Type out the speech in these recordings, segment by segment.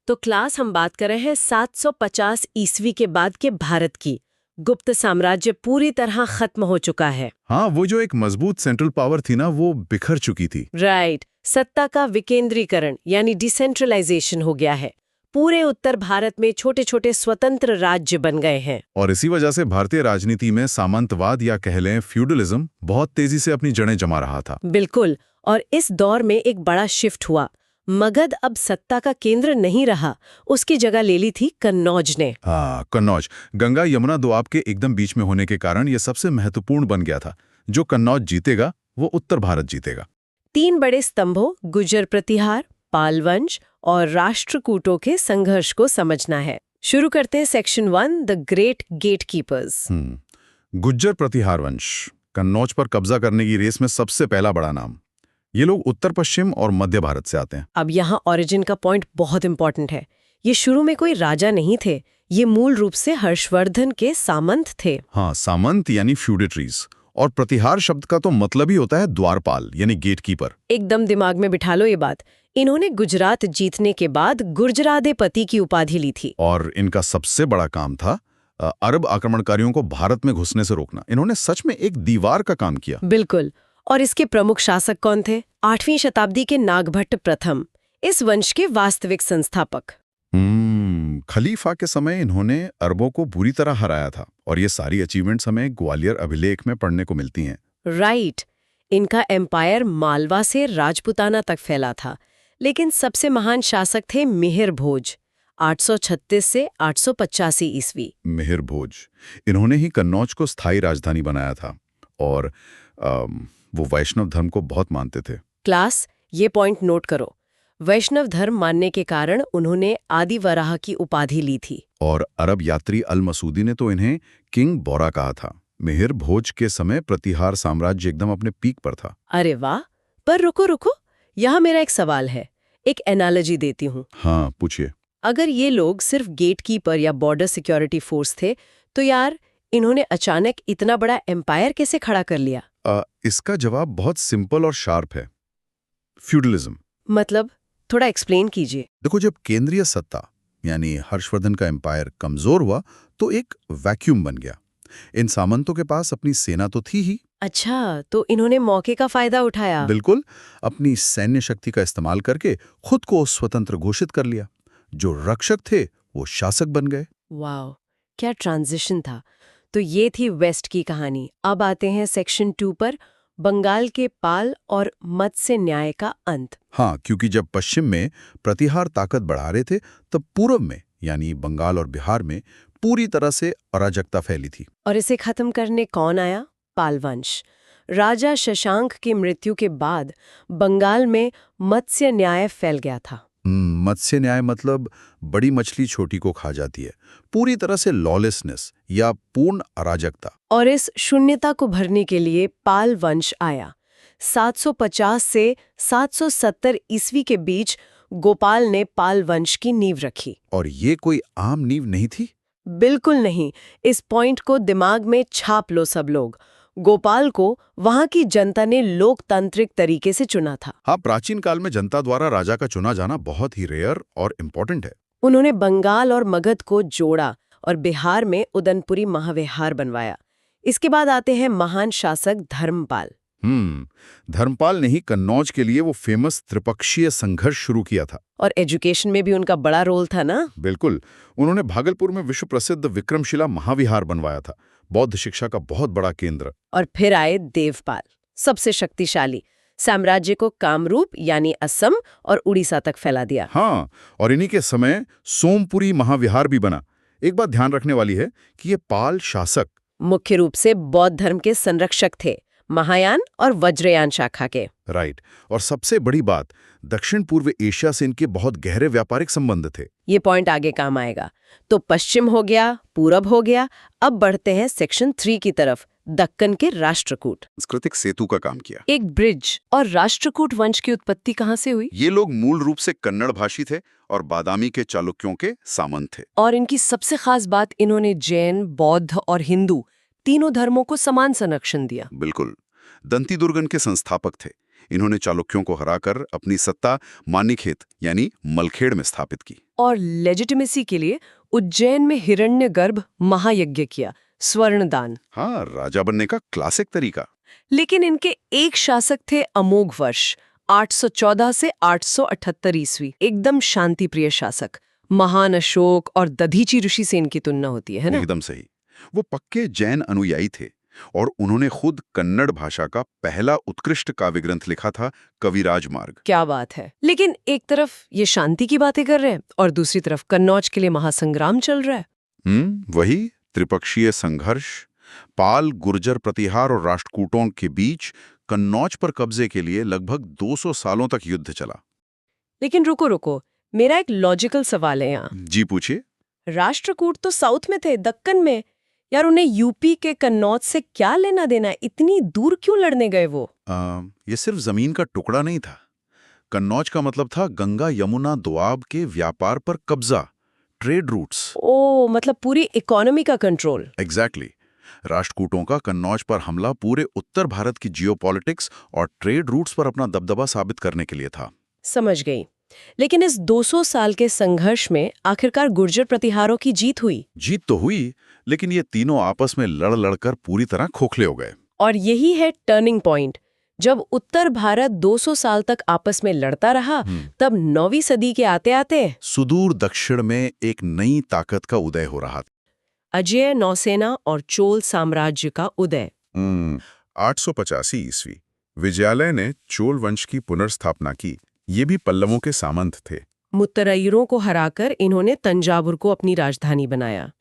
तो क्लास हम बात कर रहे हैं 750 ईस्वी के बाद के भारत की। गुप्त साम्राज्य पूरी तरह खत्म हो चुका है। हाँ, वो जो एक मजबूत सेंट्रल पावर थी ना, वो बिखर चुकी थी। राइट, सत्ता का विकेंद्रीकरण यानी डिसेंट्रलाइजेशन हो गया है। पूरे उत्तर भारत में छोटे छोटे स्वतंत्र राज्य बन गए हैं। और इसी वजह से भारतीय राजनीति में सामंतवाद या कह लें फ्यूडलिज्म बहुत तेजी से अपनी जड़ें जमा रहा था। बिल्कुल, और इस दौर में एक बड़ा शिफ्ट हुआ। मगध अब सत्ता का केंद्र नहीं रहा, उसकी जगह ले ली थी कन्नौज ने। हाँ, कन्नौज गंगा यमुना दोआब के एकदम बीच में होने के कारण ये सबसे महत्वपूर्ण बन गया था। जो कन्नौज जीतेगा वो उत्तर भारत जीतेगा। 3 बड़े स्तंभों गुर्जर प्रतिहार, पाल वंश और राष्ट्रकूटों के संघर्ष को समझना है। शुरू करते हैं section 1, the great gatekeepers. Gujjar Pratihara वंश कन्नौज पर कब्जा करने की रेस में सबसे पहला बड़ा नाम। ये लोग उत्तर पश्चिम और मध्य भारत से आते हैं। अब यहाँ ओरिजिन का पॉइंट बहुत इंपॉर्टेंट है। ये शुरू में कोई राजा नहीं थे, ये मूल रूप से हर्षवर्धन के सामंत थे। हाँ, सामंत यानी फ्यूडेटरीज। और प्रतिहार शब्द का तो मतलब ही होता है द्वारपाल यानी गेटकीपर। एकदम दिमाग में बिठा लो ये बात। इन्होंने गुजरात जीतने के बाद गुर्जराधिपति की उपाधि ली थी। और इनका सबसे बड़ा काम था अरब आक्रमणकारियों को भारत में घुसने से रोकना। इन्होंने सच में एक दीवार का काम किया। बिल्कुल। और इसके प्रमुख शासक कौन थे? 8वीं शताब्दी के नागभट्ट प्रथम, इस वंश के वास्तविक संस्थापक। खलीफा के समय इन्होंने अरबों को बुरी तरह हराया था और ये सारी अचीवमेंट्स हमें ग्वालियर अभिलेख में पढ़ने को मिलती हैं। राइट, इनका एम्पायर मालवा से राजपुताना तक फैला था। लेकिन सबसे महान शासक थे मिहिर भोज, 836 से 885 ईस्वी। मिहिर भोज, इन्होंने ही कन्नौज को स्थायी राजधानी बनाया था और वो वैष्णव धर्म को बहुत मानते थे। क्लास, ये पॉइंट नोट करो। वैष्णव धर्म मानने के कारण उन्होंने आदि वराह की उपाधि ली थी। और अरब यात्री अल मसूदी ने तो इन्हें किंग बोरा कहा था। मिहिर भोज के समय प्रतिहार साम्राज्य एकदम अपने पीक पर था। अरे वाह, पर रुको रुको, यहाँ मेरा एक सवाल है। एक एनालॉजी देती हूँ। हाँ, पूछिए। अगर ये लोग सिर्फ गेटकीपर या बॉर्डर सिक्योरिटी फोर्स थे, तो यार इन्होंने अचानक इतना बड़ा एम्पायर कैसे खड़ा कर लिया? इसका जवाब बहुत सिंपल और शार्प है। फ्यूडलिज्म। मतलब थोड़ा एक्सप्लेन कीजिए। देखो, जब केंद्रीय सत्ता यानी हर्षवर्धन का एम्पायर कमजोर हुआ तो एक वैक्यूम बन गया। इन सामंतों के पास अपनी सेना तो थी ही। अच्छा, तो इन्होंने मौके का फायदा उठाया। बिल्कुल, अपनी सैन्य शक्ति का इस्तेमाल करके खुद को स्वतंत्र घोषित कर लिया। जो रक्षक थे वो शासक बन गए। वाह, क्या ट्रांजिशन था। तो ये थी वेस्ट की कहानी। अब आते हैं सेक्शन 2 पर, बंगाल के पाल और मत्स्य न्याय का अंत। हाँ, क्योंकि जब पश्चिम में प्रतिहार ताकत बढ़ा रहे थे तब पूर्व में यानी बंगाल और बिहार में पूरी तरह से अराजकता फैली थी। और इसे खत्म करने कौन आया? पाल वंश। राजा शशांक की मृत्यु के बाद बंगाल में मत्स्य न्याय फैल गया था। मत्स्य न्याय मतलब बड़ी मछली छोटी को खा जाती है। पूरी तरह से लॉलेसनेस या पूर्ण अराजकता। और इस शून्यता को भरने के लिए पाल वंश आया। 750 से 770 ईस्वी के बीच गोपाल ने पाल वंश की नींव रखी। और ये कोई आम नींव नहीं थी। बिल्कुल नहीं। इस पॉइंट को दिमाग में छाप लो सब लोग। गोपाल को वहां की जनता ने लोकतांत्रिक तरीके से चुना था। हाँ, प्राचीन काल में जनता द्वारा राजा का चुना जाना बहुत ही रेयर और इम्पोर्टेंट है। उन्होंने बंगाल और मगध को जोड़ा और बिहार में उदनपुरी महाविहार बनवाया। इसके बाद आते हैं महान शासक धर्मपाल। धर्मपाल ने ही कन्नौज के लिए वो फेमस त्रिपक्षीय संघर्ष शुरू किया था। और एजुकेशन में भी उनका बड़ा रोल था ना? बिल्कुल, उन्होंने भागलपुर में विश्व प्रसिद्ध विक्रमशिला महाविहार बनवाया था, बौद्ध शिक्षा का बहुत बड़ा केंद्र। और फिर आए देवपाल, सबसे शक्तिशाली, साम्राज्य को कामरूप यानी असम और उड़ीसा तक फैला दिया। हाँ, और इन्हीं के समय सोमपुरी महाविहार भी बना। एक बात ध्यान रखने वाली है कि ये पाल शासक मुख्य रूप से बौद्ध धर्म के संरक्षक थे, महायान और वज्रयान शाखा के। राइट। और सबसे बड़ी बात, दक्षिण पूर्व एशिया से इनके बहुत गहरे व्यापारिक संबंध थे। ये पॉइंट आगे काम आएगा। तो पश्चिम हो गया, पूरब हो गया। अब बढ़ते हैं सेक्शन 3 की तरफ, दक्कन के राष्ट्रकूट। सांस्कृतिक सेतु का काम किया। एक ब्रिज। और राष्ट्रकूट वंश की उत्पत्ति कहाँ से हुई? ये लोग मूल रूप से कन्नड़ भाषी थे और बादामी के चालुक्यों के सामंत थे। और इनकी सबसे खास बात, इन्होंने जैन, बौद्ध और हिंदू तीनों धर्मों को समान संरक्षण दिया। बिल्कुल, दंती दुर्गन के संस्थापक थे। इन्होंने चालुक्यों को हराकर अपनी सत्ता मानिखेत यानी मलखेड़ में स्थापित की। और लेजिटिमेसी के लिए उज्जैन में हिरण्यगर्भ महायज्ञ किया, स्वर्णदान। हाँ, राजा बनने का क्लासिक तरीका। लेकिन इनके एक शासक थे अमोघ वर्ष 814 से 878 ईस्वी, एकदम शांतिप्रिय शासक। महान अशोक और दधीची ऋषि से इनकी तुलना होती है ना? एकदम सही। वो पक्के जैन अनुयायी थे और उन्होंने खुद कन्नड़ भाषा का पहला उत्कृष्ट काव्य ग्रंथ लिखा था, कविराज मार्ग। क्या बात है। लेकिन एक तरफ ये शांति की बातें कर रहे हैं और दूसरी तरफ कन्नौज के लिए महासंग्राम चल रहा है। वही त्रिपक्षीय संघर्ष, पाल, गुर्जर प्रतिहार और राष्ट्रकूटों के बीच कन्नौज पर कब्जे के लिए लगभग 200 सालों तक युद्ध चला। लेकिन रुको, मेरा एक लॉजिकल सवाल है यहाँ। जी पूछिए। राष्ट्रकूट तो साउथ में थे, दक्कन में। यार, उन्हें यूपी के कन्नौज से क्या लेना देना है? इतनी दूर क्यों लड़ने गए वो? ये सिर्फ जमीन का टुकड़ा नहीं था। कन्नौज का मतलब था गंगा यमुना दोआब के व्यापार पर कब्जा, ट्रेड रूट्स। ओ, मतलब पूरी इकोनॉमी का कंट्रोल। एग्जैक्टली। राष्ट्रकूटों का कन्नौज पर हमला पूरे उत्तर भारत की जियोपॉलिटिक्स और ट्रेड रूट्स पर अपना दबदबा साबित करने के लिए था। समझ गई। लेकिन इस 200 साल के संघर्ष में आखिरकार गुर्जर प्रतिहारों की जीत हुई। जीत तो हुई, लेकिन ये तीनों आपस में लड़ लड़कर पूरी तरह खोखले हो गए। और यही है टर्निंग पॉइंट। जब उत्तर भारत 200 साल तक आपस में लड़ता रहा, तब 9वीं सदी के आते आते सुदूर दक्षिण में एक नई ताकत का उदय हो रहा था। अजेय नौसेना और चोल साम्राज्य का उदय। 885 ईस्वी विजयालय ने चोल वंश की पुनर्स्थापना की। ये भी पल्लवों के सामंत थे। मुत्तराइरों को हराकर इन्होंने तंजावुर को अपनी राजधानी बनाया।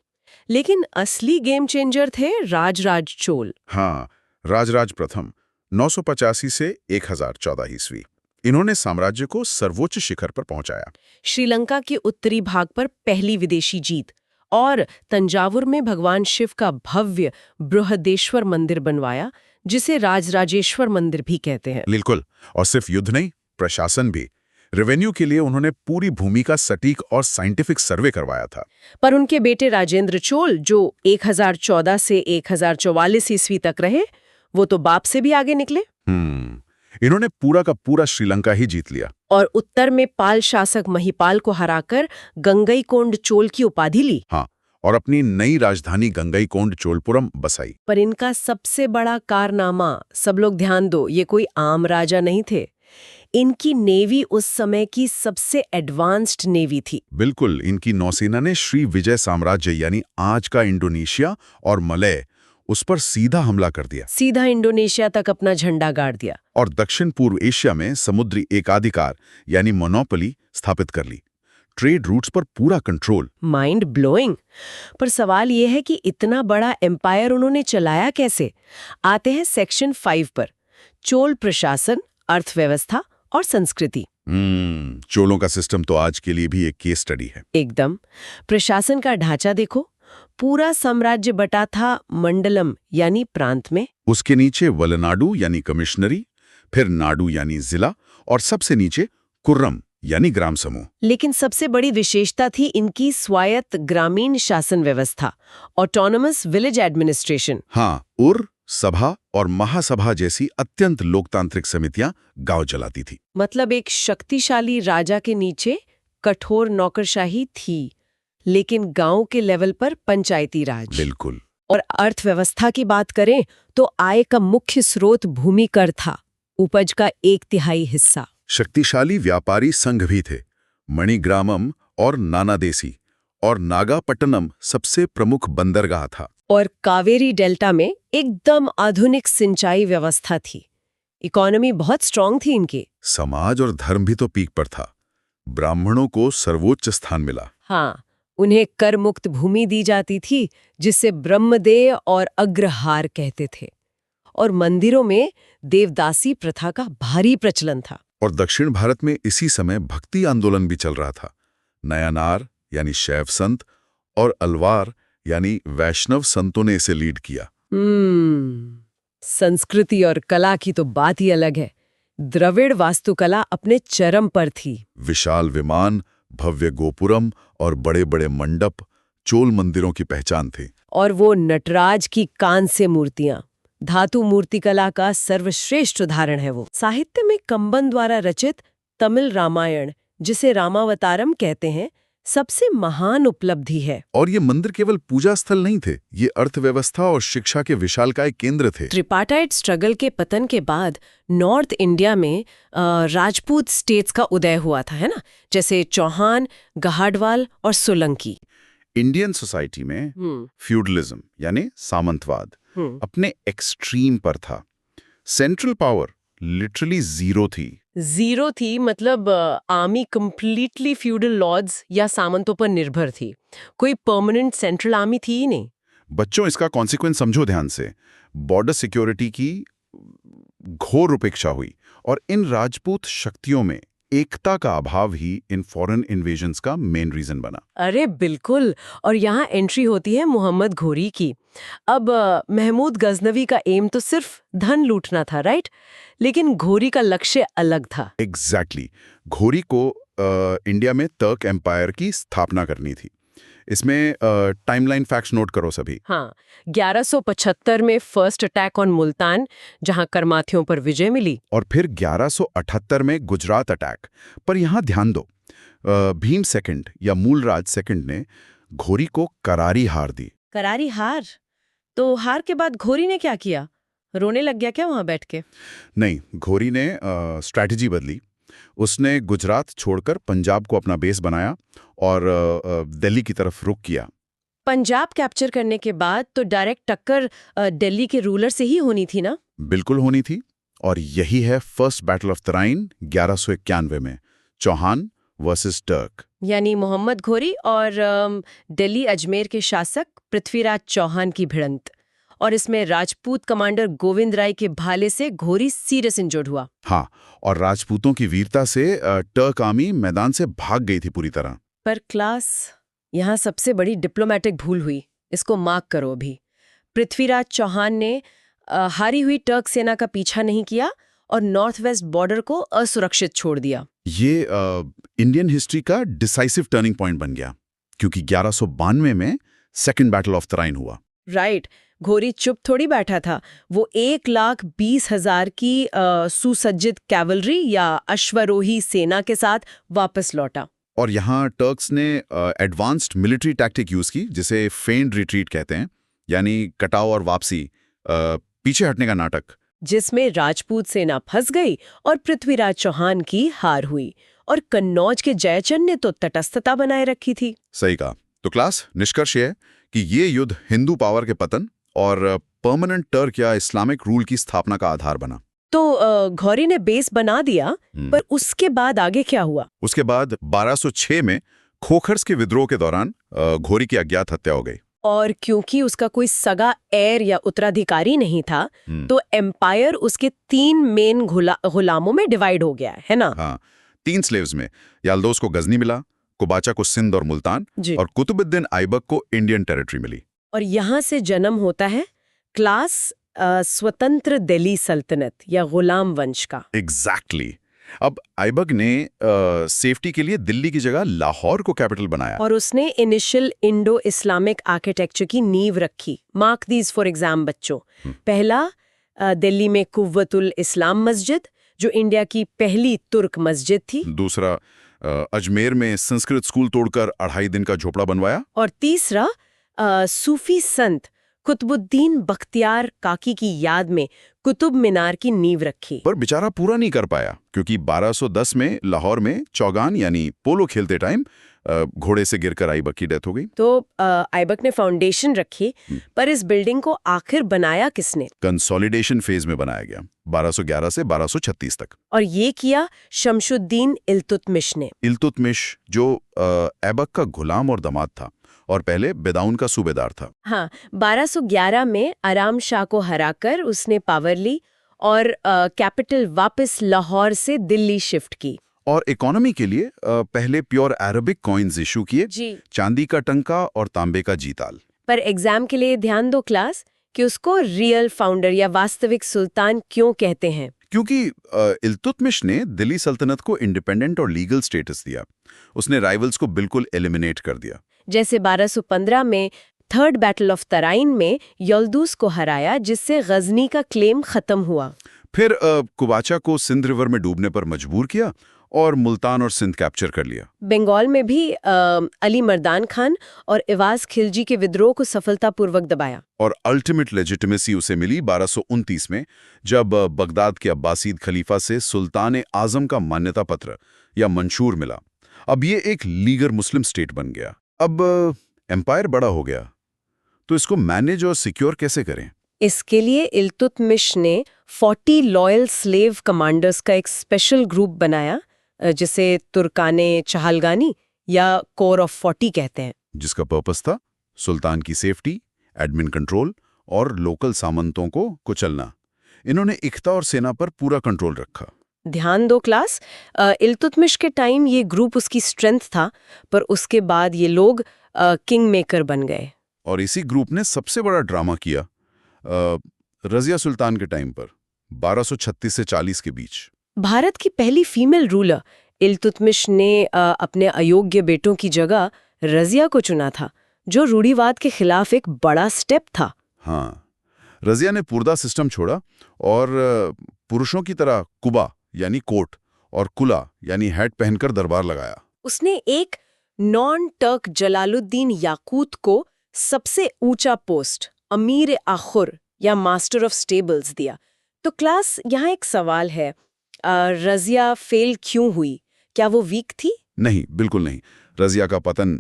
लेकिन असली गेम चेंजर थे राजराज चोल। हाँ, राजराज प्रथम 985 से 1014 ईस्वी। इन्होंने साम्राज्य को सर्वोच्च शिखर पर पहुंचाया। श्रीलंका के उत्तरी भाग पर पहली विदेशी जीत और तंजावुर में भगवान शिव का भव्य बृहदेश्वर मंदिर बनवाया, जिसे राजराजेश्वर मंदिर भी कहते हैं। बिल्कुल। और सिर्फ युद्ध नहीं, प्रशासन भी। रेवेन्यू के लिए उन्होंने पूरी भूमि का सटीक और साइंटिफिक सर्वे करवाया था। पर उनके बेटे राजेंद्र चोल, जो 1014 से 1044 ईस्वी तक रहे, वो तो बाप से भी आगे निकले। इन्होंने पूरा का पूरा श्रीलंका ही जीत लिया और उत्तर में पाल शासक महिपाल को हराकर गंगईकोंड चोल की उपाधि ली। हाँ, और अपनी नई राजधानी गंगईकोंड चोलपुरम बसाई। पर इनका सबसे बड़ा कारनामा, सब लोग ध्यान दो, ये कोई आम राजा नहीं थे। इनकी नेवी उस समय की सबसे एडवांस्ड नेवी थी। बिल्कुल। इनकी नौसेना ने श्री विजय साम्राज्य यानी आज का इंडोनेशिया और मलय, उस पर सीधा हमला कर दिया। सीधा इंडोनेशिया तक अपना झंडा गाड़ दिया और दक्षिण पूर्व एशिया में समुद्री एकाधिकार यानी मोनोपोली स्थापित कर ली। ट्रेड रूट्स पर पूरा कंट्रोल। Mind blowing. पर सवाल यह है कि इतना बड़ा एम्पायर उन्होंने चलाया कैसे? आते हैं सेक्शन 5 पर। चोल प्रशासन, अर्थव्यवस्था और संस्कृति। चोलों का सिस्टम तो आज के लिए भी एक केस स्टडी है। एकदम। प्रशासन का ढांचा देखो, पूरा साम्राज्य बटा था मंडलम यानी प्रांत में। उसके नीचे वलनाडु यानी कमिश्नरी, फिर नाडु यानी जिला, और सबसे नीचे कुर्रम यानी ग्राम समूह। लेकिन सबसे बड़ी विशेषता थी इनकी स्वायत्त ग्रामीण शासन व्यवस्था, ऑटोनमस विलेज एडमिनिस्ट्रेशन। हाँ, उर, सभा और महासभा जैसी अत्यंत लोकतांत्रिक समितियां गांव चलाती थी। मतलब एक शक्तिशाली राजा के नीचे कठोर नौकरशाही थी, लेकिन गांव के लेवल पर पंचायती राज। बिल्कुल। और अर्थव्यवस्था की बात करें तो आय का मुख्य स्रोत भूमि कर था, उपज का 1/3 हिस्सा। शक्तिशाली व्यापारी संघ भी थे। मणिग्रामम और नानादेसी और नागापट्टनम सबसे प्रमुख बंदरगाह था। और कावेरी डेल्टा में एकदम आधुनिक सिंचाई व्यवस्था थी। इकोनॉमी बहुत स्ट्रांग थी इनकी। समाज और धर्म भी तो पीक पर था। ब्राह्मणों को सर्वोच्च स्थान मिला। हाँ, उन्हें कर मुक्त भूमि दी जाती थी, जिसे ब्रह्मदेव और अग्रहार कहते थे। और मंदिरों में देवदासी प्रथा का भारी प्रचलन था। और दक्षिण भारत में इसी समय भक्ति आंदोलन भी चल रहा था। नयानार यानी शैव संत और अलवार यानी वैष्णव संतों ने इसे लीड किया। संस्कृति और कला की तो बात ही अलग है। द्रविड़ वास्तुकला अपने चरम पर थी। विशाल विमान, भव्य गोपुरम और बड़े बड़े मंडप चोल मंदिरों की पहचान थे। और वो नटराज की कांस्य मूर्तियां धातु मूर्तिकला का सर्वश्रेष्ठ उदाहरण है वो। साहित्य में कंबन द्वारा रचित तमिल रामायण, जिसे रामावतारम कहते हैं, सबसे महान उपलब्धि है। और ये मंदिर केवल पूजा स्थल नहीं थे, ये अर्थव्यवस्था और शिक्षा के विशालकाय केंद्र थे। ट्रिपाटाइट स्ट्रगल के पतन के बाद नॉर्थ इंडिया में राजपूत स्टेट्स का उदय हुआ था, है ना, जैसे चौहान, गहाडवाल और सोलंकी। इंडियन सोसाइटी में फ्यूडलिज्म यानी सामंतवाद अपने एक्सट्रीम पर था। सेंट्रल पावर लिटरली जीरो थी, मतलब आर्मी कंप्लीटली फ्यूडल लॉर्ड्स या सामंतों पर निर्भर थी। कोई परमानेंट सेंट्रल आर्मी थी ही नहीं। बच्चों, इसका कॉन्सिक्वेंस समझो ध्यान से। बॉर्डर सिक्योरिटी की घोर उपेक्षा हुई और इन राजपूत शक्तियों में एकता का अभाव ही इन फॉरेन इन्वेजन्स का मेन रीजन बना। अरे बिल्कुल। और यहाँ एंट्री होती है मोहम्मद घोरी की। अब महमूद गजनवी का एम तो सिर्फ धन लूटना था, राइट? लेकिन घोरी का लक्ष्य अलग था। एग्जैक्टली। घोरी को इंडिया में तर्क एम्पायर की स्थापना करनी थी। इसमें टाइमलाइन फैक्ट्स नोट करो सभी। हाँ, 1175 में फर्स्ट अटैक ऑन मुल्तान, जहां करमाथियों पर विजय मिली। और फिर 1178 में गुजरात अटैक। पर यहाँ ध्यान दो, भीम सेकंड या मूलराज सेकंड ने घोरी को करारी हार दी। करारी हार? तो हार के बाद घोरी ने क्या किया? रोने लग गया क्या वहां बैठ के? नहीं, घोरी ने स्ट्रैटेजी बदली। उसने गुजरात छोड़कर पंजाब को अपना बेस बनाया और दिल्ली की तरफ रुख किया। पंजाब कैप्चर करने के बाद तो डायरेक्ट टक्कर दिल्ली के रूलर से ही होनी थी ना? बिल्कुल होनी थी। और यही है फर्स्ट बैटल ऑफ तराइन 1191 में, चौहान वर्सेस टर्क। यानी मोहम्मद घोरी और दिल्ली अजमेर के शासक पृथ्वीराज चौहान की भिड़ंत। और इसमें राजपूत कमांडर गोविंद राय के भाले से घोरी सीरियस इंजर्ड हुआ। हाँ, और राजपूतों की वीरता से टर्क आर्मी मैदान से भाग गई थी पूरी तरह। पर क्लास, यहाँ सबसे बड़ी डिप्लोमेटिक भूल हुई। इसको मार्क करो अभी। पृथ्वीराज चौहान ने हारी हुई टर्क सेना का पीछा नहीं किया और नॉर्थ वेस्ट बॉर्डर को असुरक्षित छोड़ दिया। ये इंडियन हिस्ट्री का डिसाइसिव टर्निंग पॉइंट बन गया, क्योंकि 1192 में सेकेंड बैटल ऑफ तराइन हुआ। राइट। घोरी चुप थोड़ी बैठा था। वो 1,20,000 की सुसज्जित कैवलरी या अश्वरोही सेना के साथ वापस लौटा। और यहाँ टर्क्स ने एडवांस्ड मिलिट्री टैक्टिक यूज की, जिसे फेंड रिट्रीट कहते हैं, यानी कटाव और वापसी, पीछे हटने का नाटक, जिसमें राजपूत सेना फंस गई और पृथ्वीराज चौहान की हार हुई। और कन्नौज के जयचंद ने तो तटस्थता बनाए रखी थी। सही कहा। तो क्लास, निष्कर्ष है कि ये युद्ध हिंदू पावर के पतन और परमानेंट टर्क या इस्लामिक रूल की स्थापना का आधार बना। तो घोरी ने बेस बना दिया, पर उसके बाद आगे क्या हुआ? उसके बाद 1206 में खोखर्स के विद्रोह के दौरान घोरी की अज्ञात हत्या हो गई। और क्योंकि उसका कोई सगा एयर या उत्तराधिकारी नहीं था, तो एम्पायर उसके 3 मेन गुलामों में डिवाइड हो गया, है ना? हाँ, 3 स्लेव्स में याल्दोस को गजनी मिला, कुबाचा को सिंध और मुल्तान, और कुतुबुद्दीन ऐबक को इंडियन टेरिटरी मिली। और यहाँ से जन्म होता है क्लास स्वतंत्र दिल्ली सल्तनत या गुलाम वंश का। एग्जैक्टली। अब ऐबक ने सेफ्टी के लिए दिल्ली की जगह लाहौर को कैपिटल बनाया। और उसने इनिशियल इंडो इस्लामिक आर्किटेक्चर की नींव रखी। मार्क दीज फॉर एग्जाम बच्चों। पहला, दिल्ली में कुव्वतुल इस्लाम मस्जिद, जो इंडिया की पहली तुर्क मस्जिद थी। दूसरा, अजमेर में संस्कृत स्कूल तोड़कर 2.5 दिन का झोपड़ा बनवाया। और तीसरा, सूफी संत कुतुबुद्दीन बख्तियार काकी की याद में कुतुब मीनार की नींव रखी। पर बेचारा पूरा नहीं कर पाया, क्योंकि 1210 में लाहौर में चौगान यानी पोलो खेलते टाइम घोड़े से गिरकर ऐबक की डेथ हो गई। तो ऐबक ने फाउंडेशन रखी, पर इस बिल्डिंग को आखिर बनाया किसने? कंसोलिडेशन फेज में बनाया गया, 1211 से 1236 तक। और ये किया शमशुद्दीन इल्तुतमिश ने। इल्तुतमिश जो ऐबक का गुलाम और दामाद था और पहले बेदाउन का सूबेदार था। हाँ, 1211 में आराम शाह को हराकर उसने पावर ली और कैपिटल वापस लाहौर से दिल्ली शिफ्ट की। और इकोनॉमी के लिए पहले प्योर अरबिक कॉइन्स इशू किए, चांदी का टंका और तांबे का जीताल। पर एग्जाम के लिए ध्यान दो क्लास कि उसको रियल फाउंडर या वास्तविक सुल्तान क्यों कहते हैं? क्योंकि इल्तुतमिश ने दिल्ली सल्तनत को इंडिपेंडेंट और लीगल स्टेटस दिया। उसने राइवल्स को बिल्कुल एलिमिनेट कर दिया। जैसे 1215 में थर्ड बैटल ऑफ तराइन में यल्दूस को हराया, जिससे गजनी का क्लेम खत्म हुआ। फिर कुबाचा को सिंध रिवर में डूबने पर मजबूर किया और मुल्तान और सिंध कैप्चर कर लिया। बंगाल में भी अली मर्दान खान और इवाज खिलजी के विद्रोह को सफलतापूर्वक दबाया। और अल्टीमेट लेजिटिमेसी उसे मिली 1229 में, जब बगदाद के अब्बासीद खलीफा से सुल्तान आजम का मान्यता पत्र या मंशूर मिला। अब ये एक लीगर मुस्लिम स्टेट बन गया। अब एम्पायर बड़ा हो गया, तो इसको मैनेज और सिक्योर कैसे करें? इसके लिए इल्तुतमिश ने 40 लॉयल स्लेव कमांडर्स का एक स्पेशल ग्रुप बनाया, जिसे तुर्काने चहलगानी या कोर ऑफ 40 कहते हैं, जिसका पर्पस था सुल्तान की सेफ्टी, एडमिन कंट्रोल और लोकल सामंतों को कुचलना। इन्होंने इख्ता और सेना पर पूरा कंट्रोल रखा। ध्यान दो क्लास, इल्तुतमिश के टाइम ये ग्रुप उसकी स्ट्रेंथ था, पर उसके बाद ये लोग किंग मेकर बन गए। और इसी ग्रुप ने सबसे बड़ा ड्रामा किया रजिया सुल्तान के टाइम पर 1236 से 40 के बीच। भारत की पहली फीमेल रूलर इल्तुतमिश ने अपने अयोग्य बेटों की जगह रजिया को चुना था, जो रूढ़िवाद के खिलाफ एक बड़ा स्टेप था। हाँ, रजिया ने पुरदा सिस्टम छोड़ा और पुरुषों की तरह कुबा यानी कोट और कुला यानी हैट पहनकर दरबार लगाया। उसने एक नॉन टर्क जलालुद्दीन याकूत को सबसे ऊंचा पोस्ट अमीर आखुर या मास्टर ऑफ स्टेबल्स दिया। तो क्लास, यहाँ एक सवाल है, रजिया फेल क्यों हुई? क्या वो वीक थी? नहीं, बिल्कुल नहीं। रजिया का पतन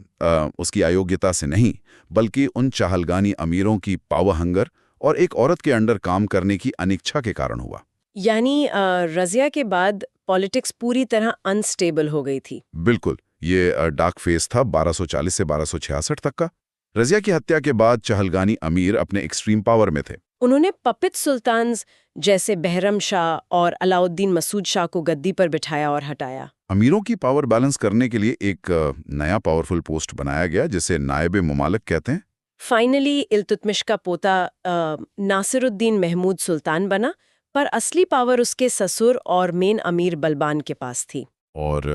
उसकी अयोग्यता से नहीं, बल्कि उन चहलगानी अमीरों की पावर हंगर और एक औरत के अंडर काम करने की अनिच्छा के कारण हुआ। यानी रजिया के बाद पॉलिटिक्स पूरी तरह अनस्टेबल हो गई थी। बिल्कुल, ये डार्क फेज था 1240 से 1266 तक का। रजिया की हत्या के बाद चहलगानी अमीर अपने एक्सट्रीम पावर में थे। उन्होंने पपित सुल्तान्स जैसे बहरम शाह और अलाउद्दीन मसूद शाह को गद्दी पर बिठाया और हटाया। अमीरों की पावर बैलेंस करने के लिए एक नया पावरफुल पोस्ट बनाया गया, जिसे नायब मुमालिक कहते हैं। फाइनली इल्तुतमिश का पोता नासिरुद्दीन महमूद सुल्तान बना, पर असली पावर उसके ससुर और मेन अमीर बलबान के पास थी। और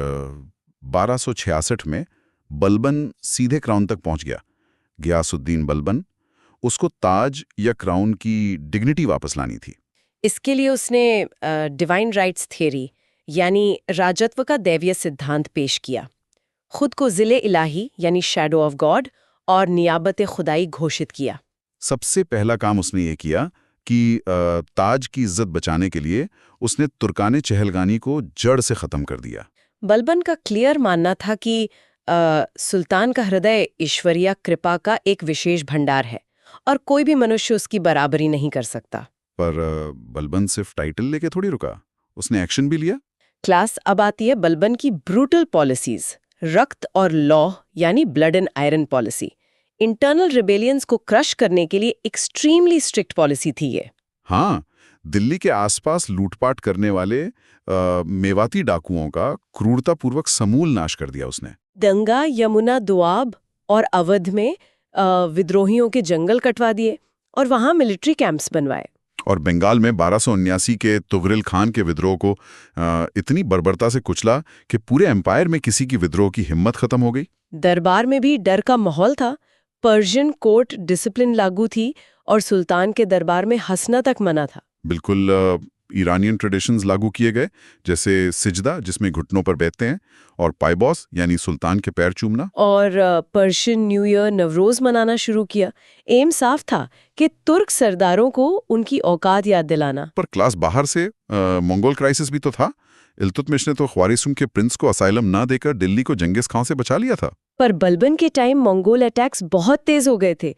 1266 में बलबन सीधे क्राउन तक पहुंच गया। गियासुद्दीन बलबन, उसको ताज या क्राउन की डिग्निटी वापस लानी थी। इसके लिए उसने डिवाइन राइट्स थ्योरी यानी राजत्व का दैवीय सिद्धांत पेश किया, खुद को ज़िले इलाही यानी शैडो ऑफ गॉड और नियाबत खुदाई घोषित किया। सबसे पहला काम उसने ये किया कि ताज की इज्जत बचाने के लिए उसने तुर्काने चहलगानी को जड़ से खत्म कर दिया। बलबन का क्लियर मानना था कि सुल्तान का हृदय ईश्वरीय कृपा का एक विशेष भंडार है और कोई भी मनुष्य उसकी बराबरी नहीं कर सकता। पर बलबन सिर्फ टाइटल लेके थोड़ी रुका, उसने एक्शन भी लिया। क्लास, अब आती है बलबन की ब्रूटल पॉलिसीज, रक्त और लॉ यानी blood and iron policy. Internal rebellions को क्रश करने के लिए एक्सट्रीमली स्ट्रिक्ट पॉलिसी थी ये। हाँ, दिल्ली के आसपास लूटपाट करने वाले मेवाती डाकुओं का क्रूरतापूर्वक समूल नाश कर दिया उसने। गंगा, यमुना, दोआब और अवध में विद्रोहियों के जंगल कटवा दिए और वहां मिलिट्री कैंप्स बनवाए। और बंगाल में 1279 के तुगरिल खान के विद्रोह को इतनी बर्बरता से कुचला कि पूरे एम्पायर में किसी की विद्रोह की हिम्मत खत्म हो गई। दरबार में भी डर का माहौल था। पर्शियन कोर्ट डिसिप्लिन लागू थी और सुल्तान के दरबार में हंसना तक मना था। बिल्कुल ईरानियन ट्रेडिशंस लागू किए गए, जैसे सिजदा जिसमें घुटनों पर बैठते हैं, और पाइबॉस यानी सुल्तान के पैर चूमना। और पर्शियन न्यू ईयर, नवरोज मनाना शुरू किया। एम साफ था कि तुर्क सरदारों को उनकी औकात याद दिलाना। पर क्लास, बाहर से मंगोल क्राइसिस भी तो था। इल्तुतमिश ने तो ख्वारिज़म के प्रिंस को असाइलम ना देकर दिल्ली को जंगिस खान से बचा लिया था। पर बलबन के टाइम मंगोल अटैक्स बहुत तेज हो गए थे,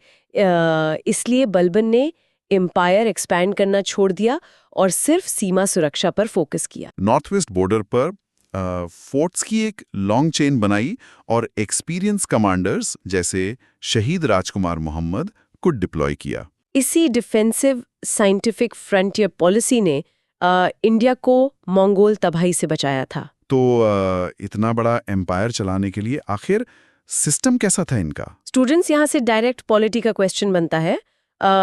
इसलिए बलबन ने एम्पायर एक्सपैंड करना छोड़ दिया और सिर्फ सीमा सुरक्षा पर फोकस किया। नॉर्थ वेस्ट बॉर्डर पर फोर्ट्स की एक लॉन्ग चेन बनाई और एक्सपीरियंस कमांडर्स जैसे शहीद राजकुमार मोहम्मद को डिप्लॉय किया। इसी डिफेंसिव साइंटिफिक फ्रंटियर पॉलिसी ने इंडिया को मंगोल तबाही से बचाया था। तो इतना बड़ा एम्पायर चलाने के लिए आखिर सिस्टम कैसा था इनका? स्टूडेंट्स, यहाँ से डायरेक्ट पॉलिटी का क्वेश्चन बनता है।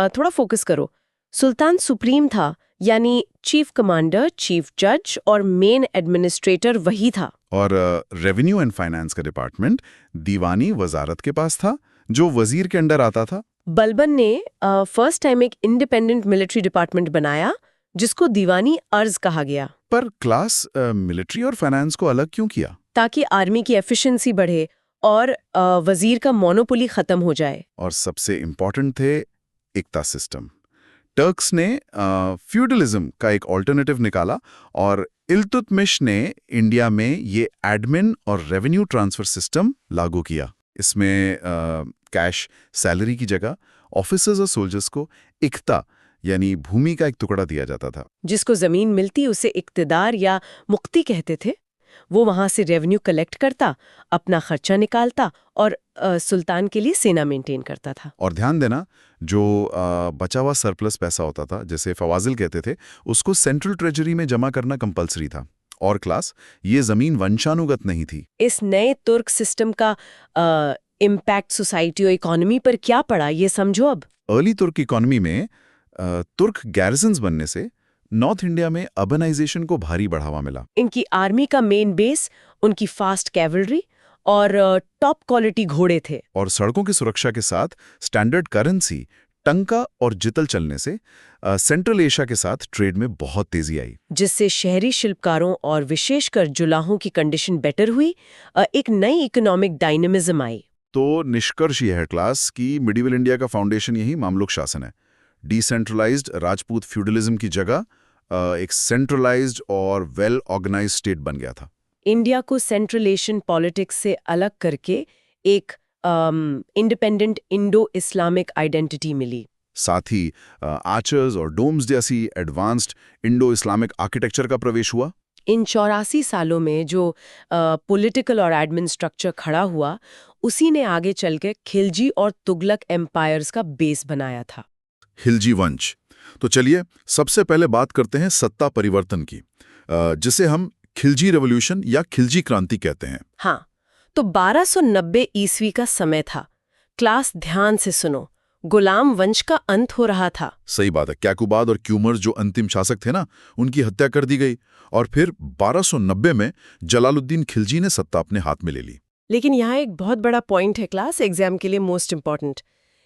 थोड़ा फोकस करो। सुल्तान सुप्रीम था, यानी चीफ कमांडर, चीफ जज और मेन एडमिनिस्ट्रेटर वही था। और रेवेन्यू एंड फाइनेंस का डिपार्टमेंट दीवानी वजारत के पास था, जो वजीर के अंडर आता था। बलबन ने फर्स्ट टाइम एक इंडिपेंडेंट मिलिट्री डिपार्टमेंट बनाया जिसको दीवानी अर्ज कहा गया। पर क्लास मिलिट्री और फाइनेंस को अलग क्यों किया? ताकि आर्मी की एफिशिएंसी बढ़े और वजीर का मोनोपोली खत्म हो जाए। और सबसे इम्पोर्टेंट थे इक्ता सिस्टम। टर्क्स ने फ्यूडलिज्म का एक ऑल्टरनेटिव निकाला और इल्तुतमिश ने इंडिया में ये एडमिन और रेवेन्यू ट्रांसफर सिस्टम लागू किया। इसमें कैश सैलरी की जगह ऑफिसर्स और सोल्जर्स को इक्ता यानी भूमि का एक टुकड़ा दिया जाता था। जिसको जमीन मिलती उसे इक्तदार या मुक्ति कहते थे। वो वहां से रेवेन्यू कलेक्ट करता, अपना खर्चा निकालता और सुल्तान के लिए सेना मेंटेन करता था। और ध्यान देना, जो बचा हुआ सरप्लस पैसा होता था, जैसे फवाजिल कहते थे, उसको सेंट्रल ट्रेजरी में जमा करना कंपलसरी था। और क्लास, ये जमीन वंशानुगत नहीं थी। इस नए तुर्क सिस्टम का इम्पैक्ट सोसाइटी और इकोनॉमी पर क्या पड़ा, ये समझो अब। अर्ली तुर्क इकोनॉमी में तुर्क गैरिसन्स बनने से नॉर्थ इंडिया में अर्बनाइजेशन को भारी बढ़ावा मिला। इनकी आर्मी का मेन बेस उनकी फास्ट कैवलरी और टॉप क्वालिटी घोड़े थे। और सड़कों की सुरक्षा के साथ स्टैंडर्ड करेंसी टंका और जितल चलने से सेंट्रल एशिया के साथ ट्रेड में बहुत तेजी आई, जिससे शहरी शिल्पकारों और विशेषकर जुलाहों की कंडीशन बेटर हुई। एक नई इकोनॉमिक डायनेमिज्म आई। तो निष्कर्ष यह है क्लास कि मिडिवल इंडिया का फाउंडेशन यही मामलुक शासन है। डिसेंट्रलाइज्ड राजपूत फ्यूडलिज्म की जगह एक सेंट्रलाइज्ड और वेल ऑर्गेनाइज्ड स्टेट बन गया था। इंडिया को सेंट्रल एशियन पॉलिटिक्स से अलग करके एक इंडिपेंडेंट इंडो इस्लामिक आइडेंटिटी मिली। साथ ही आर्चर्स और डोम्स जैसी एडवांस्ड इंडो इस्लामिक आर्किटेक्चर का प्रवेश हुआ। इन 84 सालों में जो पॉलिटिकल और एडमिन स्ट्रक्चर खड़ा हुआ, उसी ने आगे चल के खिलजी और तुगलक एम्पायर्स का बेस बनाया था। खिलजी वंश। तो चलिए सबसे पहले बात करते हैं सत्ता परिवर्तन की, जिसे हम खिलजी रेवोल्यूशन या खिलजी क्रांति कहते हैं। हाँ, तो 1290 ईस्वी का समय था। क्लास ध्यान से सुनो, गुलाम वंश का अंत हो रहा था। सही बात है। क्याकुबाद और क्यूमर्स जो अंतिम शासक थे ना, उनकी हत्या कर दी गई और फिर 1290 में जलालुद्दीन खिलजी ने सत्ता अपने हाथ में ले ली। लेकिन यहाँ एक बहुत बड़ा पॉइंट है क्लास, एग्जाम के लिए मोस्ट इंपॉर्टेंट।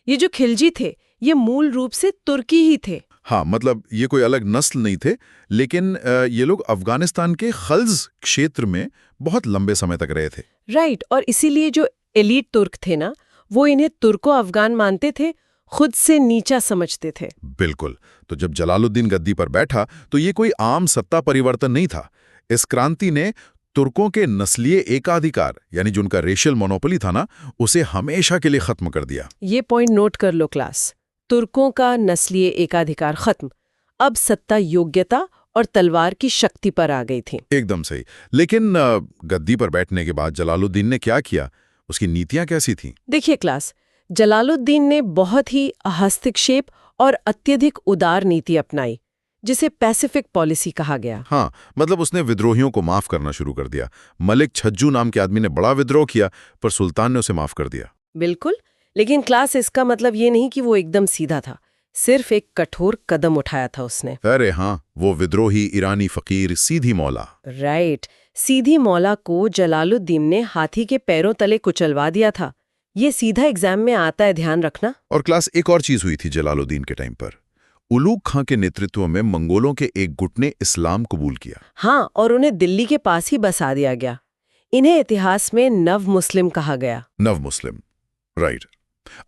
ये जो खिलजी थे, ये मूल रूप से तुर्की ही थे। हाँ, मतलब ये कोई अलग नस्ल नहीं थे, लेकिन ये लोग अफगानिस्तान के खल्ज क्षेत्र में बहुत लंबे समय तक रहे थे। राइट, और इसीलिए जो एलीट तुर्क थे ना, वो इन्हें तुर्को अफगान मानते थे, खुद से नीचा समझते थे। बिल्कुल। तो जब जलालुद्दीन गद्दी पर बैठा तो ये कोई आम सत्ता परिवर्तन नहीं था। इस क्रांति ने तुर्कों के नस्लीय एकाधिकार यानी जो उनका रेशियल मोनोपोली था ना, उसे हमेशा के लिए खत्म कर दिया। ये पॉइंट नोट कर लो क्लास, तुर्कों का नस्लीय एकाधिकार खत्म। अब सत्ता योग्यता और तलवार की शक्ति पर आ गई थी। एकदम सही। लेकिन गद्दी पर बैठने के बाद जलालुद्दीन ने क्या किया, उसकी नीतियां कैसी थीं? देखिए क्लास, जलालुद्दीन ने बहुत ही हस्तक्षेप और अत्यधिक उदार नीति अपनाई, जिसे पैसिफिक पॉलिसी कहा गया। हाँ, मतलब उसने विद्रोहियों को माफ करना शुरू कर दिया। मलिक छज्जू नाम के आदमी ने बड़ा विद्रोह किया, पर सुल्तान ने उसे माफ कर दिया। बिल्कुल, लेकिन क्लास इसका मतलब ये नहीं कि वो एकदम सीधा था, सिर्फ एक कठोर कदम उठाया था उसने। अरे हाँ, वो विद्रोही ईरानी फकीर सीधी मौला। राइट, सीधी मौला को जलालुद्दीन ने हाथी के पैरों तले कुचलवा दिया था। ये सीधा एग्जाम में आता है, ध्यान रखना। और क्लास एक और चीज हुई थी जलालुद्दीन के टाइम पर। उलूग खां के नेतृत्व में मंगोलों के एक गुट ने इस्लाम कबूल किया। हाँ, और उन्हें दिल्ली के पास ही बसा दिया गया। इन्हें इतिहास में नव मुस्लिम कहा गया। नव मुस्लिम, राइट।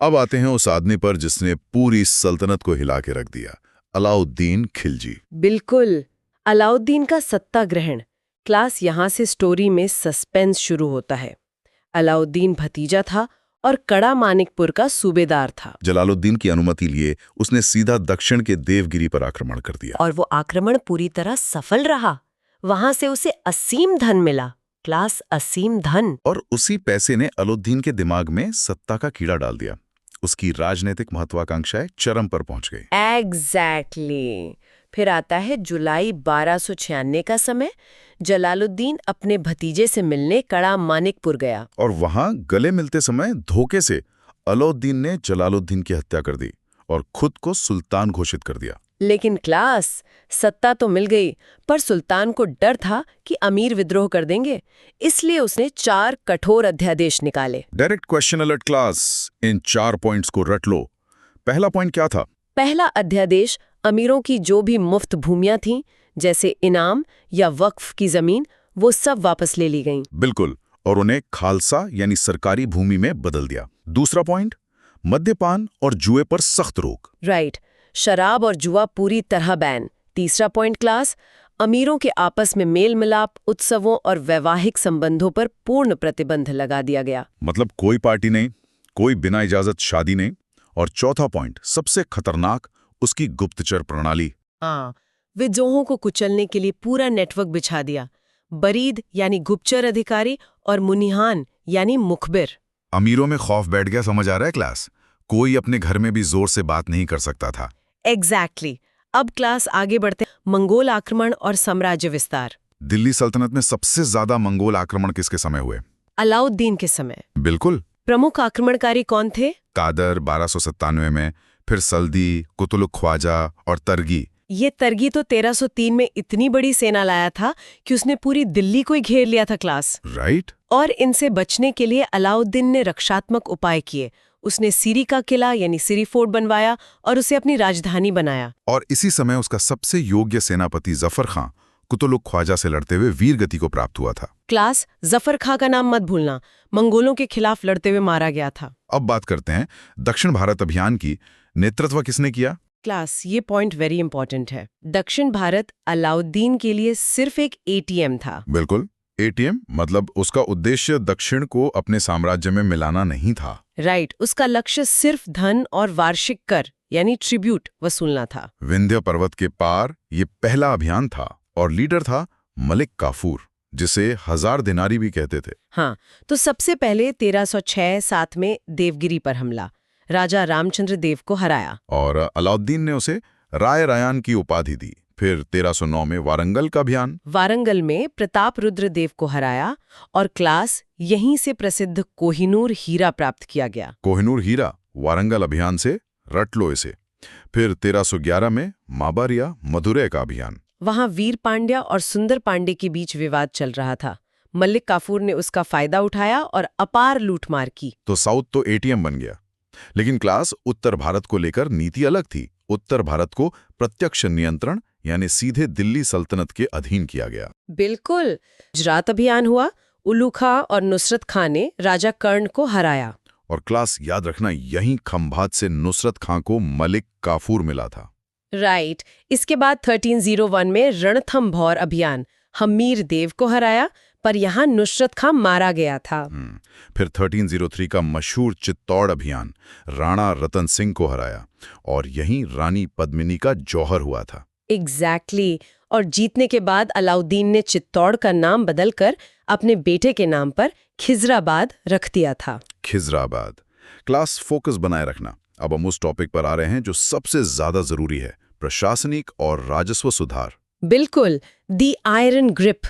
अब आते हैं उस आदमी पर जिसने पूरी सल्तनत को हिला के रख दिया, अलाउद्दीन खिलजी। बिल्कुल, अलाउद्दीन का सत्ता ग्रहण। क्लास, यहाँ से स्टोरी में सस्पेंस शुरू होता है। अलाउद्दीन भतीजा था और कड़ा मानिकपुर का सूबेदार था। जलालुद्दीन की अनुमति लिए उसने सीधा दक्षिण के देवगिरी पर आक्रमण कर दिया। और वो आक्रमण पूरी तरह सफल रहा। वहां से उसे असीम धन मिला। क्लास, असीम धन। और उसी पैसे ने अलाउद्दीन के दिमाग में सत्ता का कीड़ा डाल दिया। उसकी राजनीतिक महत्वाकांक्षाएं चरम पर पहुंच गई। एग्जैक्टली। फिर आता है जुलाई 1296 का समय। जलालुद्दीन अपने भतीजे से मिलने कड़ा मानिकपुर गया और वहां गले मिलते समय धोखे से अलाउद्दीन ने जलालुद्दीन की हत्या कर दी और खुद को सुल्तान घोषित कर दिया। लेकिन क्लास, सत्ता तो मिल गई, पर सुल्तान को डर था कि अमीर विद्रोह कर देंगे, इसलिए उसने 4 कठोर अध्यादेश निकाले। डायरेक्ट क्वेश्चन अलर्ट क्लास, इन 4 पॉइंट्स को रट लो। पहला पॉइंट क्या था? पहला अध्यादेश अमीरों की जो भी मुफ्त भूमियां थीं, जैसे इनाम या वक्फ की जमीन, वो सब वापस ले ली गईं। बिल्कुल, और उन्हें खालसा यानी सरकारी भूमि में बदल दिया। दूसरा पॉइंट, मद्यपान और जुए पर सख्त रोक। राइट, शराब और जुआ पूरी तरह बैन। तीसरा पॉइंट क्लास, अमीरों के आपस में मेल मिलाप, उत्सवों और वैवाहिक संबंधों पर पूर्ण प्रतिबंध लगा दिया गया। मतलब कोई पार्टी नहीं, कोई बिना इजाजत शादी नहीं। और चौथा पॉइंट, सबसे खतरनाक, उसकी गुप्तचर प्रणाली। हाँ, विद्रोहों को कुचलने के लिए पूरा नेटवर्क बिछा दिया। बरीद यानी गुप्तचर अधिकारी और मुनिहान यानी मुखबिर। अमीरों में खौफ बैठ गया, समझ आ रहा है क्लास? कोई अपने घर में भी जोर से बात नहीं कर सकता था। एग्जैक्टली। अब क्लास आगे बढ़ते, मंगोल आक्रमण और साम्राज्य विस्तार। दिल्ली सल्तनत में सबसे ज्यादा मंगोल आक्रमण किसके समय हुए? अलाउद्दीन के समय। बिल्कुल। प्रमुख आक्रमणकारी कौन थे? कादर 1297 में, फिर सल्दी, कुतुलुक ख्वाजा और तरगी। ये तरगी तो 1303 में इतनी बड़ी सेना लाया था कि उसने पूरी दिल्ली को ही घेर लिया था क्लास। राइट। और इनसे बचने के लिए अलाउद्दीन ने रक्षात्मक उपाय किए। उसने सीरी का किला यानी सीरी फोर्ट बनवाया और उसे अपनी राजधानी बनाया। और इसी समय उसका सबसे योग्य सेनापति जफर खां कुतुलुक ख्वाजा से लड़ते हुए वीर गति को प्राप्त हुआ था। क्लास, जफर खां का नाम मत भूलना, मंगोलों के खिलाफ लड़ते हुए मारा गया था। अब बात करते हैं दक्षिण भारत अभियान की। नेतृत्व किसने किया? क्लास, ये पॉइंट वेरी इंपॉर्टेंट है। दक्षिण भारत अलाउद्दीन के लिए सिर्फ एक एटीएम था। बिल्कुल, एटीएम मतलब उसका उद्देश्य दक्षिण को अपने साम्राज्य में मिलाना नहीं था। राइट, उसका लक्ष्य सिर्फ धन और वार्षिक कर यानी ट्रिब्यूट वसूलना था। विंध्य पर्वत के पार ये पहला अभियान था और लीडर था मलिक काफूर, जिसे 1000 दिनारी भी कहते थे। हाँ, तो सबसे पहले 1306-7 में देवगिरी पर हमला, राजा रामचंद्र देव को हराया। और अलाउद्दीन ने उसे राय रयान की उपाधि दी। फिर 1309 में वारंगल का अभियान। वारंगल में प्रताप रुद्र देव को हराया और क्लास, यहीं से प्रसिद्ध कोहिनूर हीरा प्राप्त किया गया। कोहिनूर हीरा वारंगल अभियान से, रट लो इसे। फिर 1311 में माबारिया मदुरै का अभियान। वहां वीर पांड्या और सुंदर पांडे के बीच विवाद चल रहा था। मलिक काफूर ने उसका फायदा उठाया और अपार लूटमार की। तो साउथ तो एटीएम बन गया। लेकिन क्लास, उत्तर भारत को लेकर नीति अलग थी। उत्तर भारत को प्रत्यक्ष नियंत्रण यानी सीधे दिल्ली सल्तनत के अधीन किया गया। बिल्कुल। गुजरात अभियान हुआ। उल्लू खां और नुसरत खां ने राजा कर्ण को हराया। और क्लास, याद रखना, यहीं खंभात से नुसरत खां को मलिक काफूर मिला था। राइट। इसके बाद 1301 में रणथंभौर अभियान, हमीर देव को हराया, पर यहाँ नुसरत खां मारा गया था। फिर 1303 का मशहूर चित्तौड़ अभियान, राणा रतन सिंह को हराया और यहीं रानी पद्मिनी का जौहर हुआ था। एग्जैक्टली। और जीतने के बाद अलाउद्दीन ने चित्तौड़ का नाम बदलकर अपने बेटे के नाम पर खिजराबाद रख दिया था। खिजराबाद। क्लास, फोकस बनाए रखना। अब हम उस टॉपिक पर आ रहे हैं जो सबसे ज्यादा जरूरी है, प्रशासनिक और राजस्व सुधार। बिल्कुल, दी आयरन ग्रिप।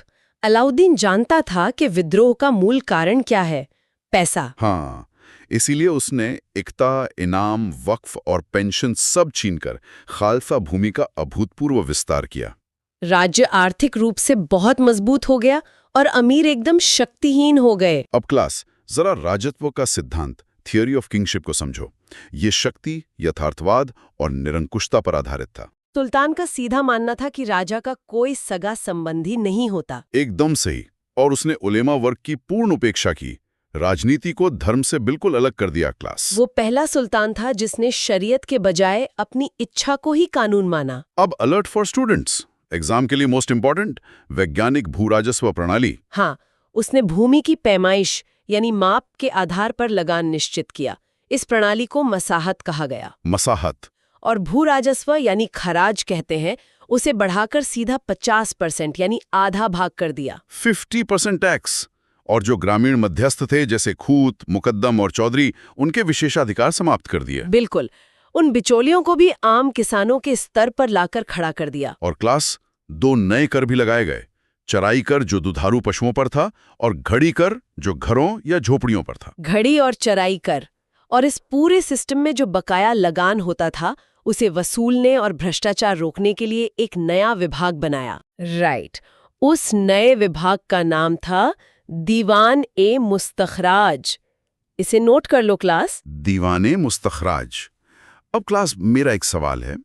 अलाउद्दीन जानता था कि विद्रोह का मूल कारण क्या है, पैसा। हाँ, इसीलिए उसने इक्ता, इनाम, वक्फ और पेंशन सब छीनकर खालसा भूमि का अभूतपूर्व विस्तार किया। राज्य आर्थिक रूप से बहुत मजबूत हो गया और अमीर एकदम शक्तिहीन हो गए। अब क्लास, जरा राजत्व का सिद्धांत, थियोरी ऑफ किंगशिप को समझो। ये शक्ति, यथार्थवाद और निरंकुशता पर आधारित था। सुल्तान का सीधा मानना था कि राजा का कोई सगा संबंधी नहीं होता। एकदम सही। और उसने उलेमा वर्ग की पूर्ण उपेक्षा की, राजनीति को धर्म से बिल्कुल अलग कर दिया। क्लास, वो पहला सुल्तान था जिसने शरीयत के बजाय अपनी इच्छा को ही कानून माना। अब अलर्ट फॉर स्टूडेंट्स, एग्जाम के लिए मोस्ट इंपॉर्टेंट, वैज्ञानिक भू राजस्व प्रणाली। हाँ, उसने भूमि की पैमाइश यानी माप के आधार पर लगान निश्चित किया। इस प्रणाली को मसाहत कहा गया। मसाहत। और भू राजस्व यानी खराज कहते हैं, उसे बढ़ाकर सीधा 50% यानी आधा भाग कर दिया। 50% टैक्स। और जो ग्रामीण मध्यस्थ थे जैसे खूत, मुकद्दम और चौधरी, उनके विशेषाधिकार समाप्त कर दिए। बिल्कुल, उन बिचौलियों को भी आम किसानों के स्तर पर लाकर खड़ा कर दिया। और क्लास, 2 नए कर भी लगाए गए, चराई कर जो दुधारू पशुओं पर था और घड़ी कर जो घरों या झोपड़ियों पर था। घड़ी और चराई कर। और इस पूरे सिस्टम में जो बकाया लगान होता था उसे वसूलने और भ्रष्टाचार रोकने के लिए एक नया विभाग बनाया। राइट। उस नए विभाग का नाम था दीवान-ए-मुस्तखराज। इसे नोट कर लो क्लास। दीवान-ए-मुस्तखराज। अब क्लास, मेरा एक सवाल है,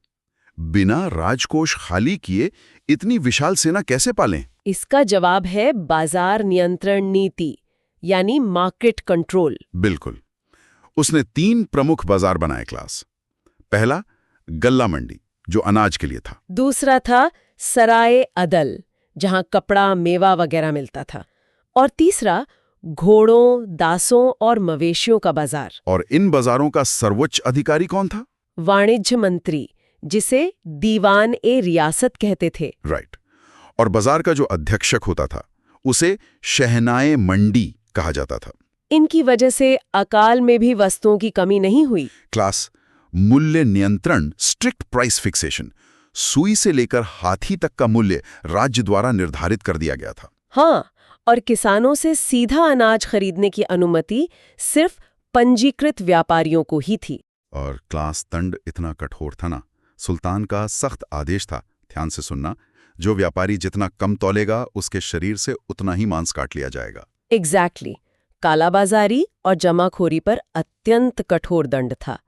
बिना राजकोष खाली किए इतनी विशाल सेना कैसे पालें? इसका जवाब है बाजार नियंत्रण नीति, यानी मार्केट कंट्रोल। बिल्कुल। उसने 3 प्रमुख बाजार बनाए क्लास। पहला, गल्ला मंडी, जो अनाज के लिए था। दूसरा था सराय अदल, जहां कपड़ा, मेवा वगैरह मिलता था। और तीसरा, घोड़ों, दासों और मवेशियों का बाजार। और इन बाजारों का सर्वोच्च अधिकारी कौन था? वाणिज्य मंत्री, जिसे दीवान-ए-रियासत कहते थे। राइट। और बाजार का जो अध्यक्षक होता था, उसे शहनाए मंडी कहा जाता था। इनकी वजह से अकाल में भी वस्तुओं की कमी नहीं हुई। क्लास, मूल्य नियंत्रण, स्ट्रिक्ट प्राइस फिक्सेशन, सुई से लेकर हाथी तक का मूल्य राज्य द्वारा निर्धारित कर दिया गया था। हाँ, और किसानों से सीधा अनाज खरीदने की अनुमति सिर्फ पंजीकृत व्यापारियों को ही थी। और क्लास, दंड इतना कठोर था ना, सुल्तान का सख्त आदेश था, ध्यान से सुनना, जो व्यापारी जितना कम तौलेगा उसके शरीर से उतना ही मांस काट लिया जाएगा। एग्जैक्टली। कालाबाजारी और जमाखोरी पर अत्यंत कठोर दंड था।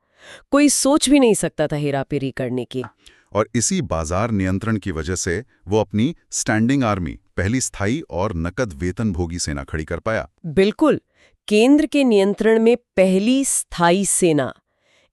कोई सोच भी नहीं सकता था हेराफेरी करने की। और इसी बाजार नियंत्रण की वजह से वो अपनी स्टैंडिंग आर्मी, पहली स्थायी और नकद वेतन भोगी सेना खड़ी कर पाया। बिल्कुल, केंद्र के नियंत्रण में पहली स्थायी सेना।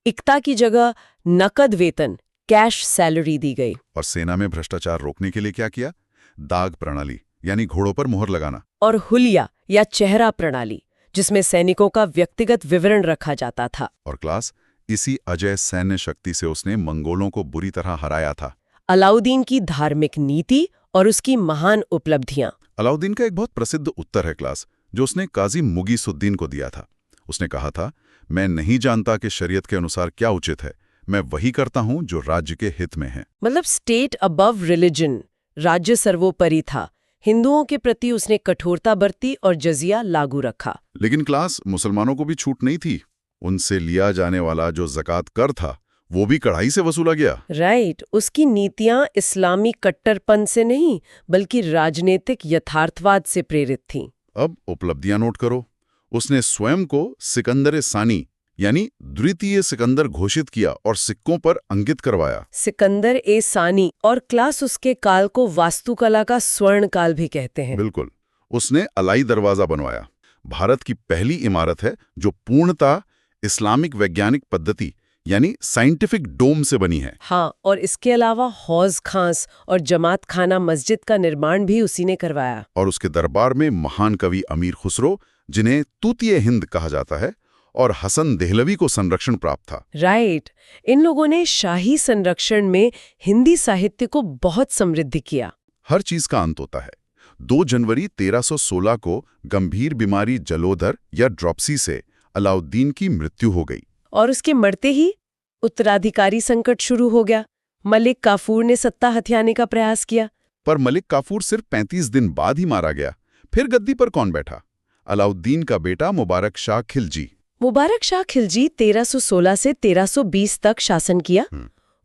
इक्ता की जगह नकद वेतन, कैश सैलरी दी गई। और सेना में भ्रष्टाचार रोकने के लिए क्या किया? दाग प्रणाली, यानी घोड़ों पर मोहर लगाना। और हुलिया या चेहरा प्रणाली, जिसमें सैनिकों का व्यक्तिगत विवरण रखा जाता था। और क्लास, इसी अजय सैन्य शक्ति से उसने मंगोलों को बुरी तरह हराया था। अलाउद्दीन की धार्मिक नीति और उसकी महान उपलब्धियां। अलाउद्दीन का एक बहुत प्रसिद्ध उत्तर है क्लास, जो उसने काजी मुगीसुद्दीन को दिया था। उसने कहा था, मैं नहीं जानता कि शरीयत के अनुसार क्या उचित है, मैं वही करता हूं जो राज्य के हित में है। मतलब स्टेट अबव रिलीजन, राज्य सर्वोपरि था। हिंदुओं के प्रति उसने कठोरता बरती और जजिया लागू रखा। लेकिन क्लास, मुसलमानों को भी छूट नहीं थी। उनसे लिया जाने वाला जो ज़कात कर था, वो भी कड़ाई से वसूला गया। राइट। उसकी नीतियां इस्लामी कट्टरपन से नहीं, बल्कि राजनीतिक यथार्थवाद से प्रेरित थीं। अब उपलब्धियां नोट करो। उसने स्वयं को सिकंदर सानी, यानी द्वितीय सिकंदर घोषित किया और सिक्कों पर अंकित करवाया। सिकंदर-ए-सानी, और क्लास उसके काल को वास्तुकला का स्वर्ण काल भी कहते हैं। बिल्कुल। उसने अलाई दरवाजा बनवाया। भारत की पहली इमारत है जो पूर्णतः इस्लामिक वैज्ञानिक पद्धति, यानी साइंटिफिक डोम से बनी है। हाँ, और इसके अलावा हौज खास और जमात खाना मस्जिद का निर्माण भी उसी ने करवाया। और उसके दरबार में महान कवि अमीर खुसरो, जिन्हें तूतिए हिंद कहा जाता है, और हसन देहलवी को संरक्षण प्राप्त था। राइट। इन लोगों ने शाही संरक्षण में हिंदी साहित्य को बहुत समृद्ध किया। हर चीज का अंत होता है। 2 जनवरी 1316 को गंभीर बीमारी जलोदर या ड्रॉप्सी से अलाउद्दीन की मृत्यु हो गई। और उसके मरते ही उत्तराधिकारी संकट शुरू हो गया। मलिक काफूर ने सत्ता हथियाने का प्रयास किया। पर मलिक काफूर सिर्फ 35 दिन बाद ही मारा गया। फिर गद्दी पर कौन बैठा? अलाउद्दीन का बेटा मुबारक शाह खिलजी। मुबारक शाह खिलजी 1316 से 1320 तक शासन किया।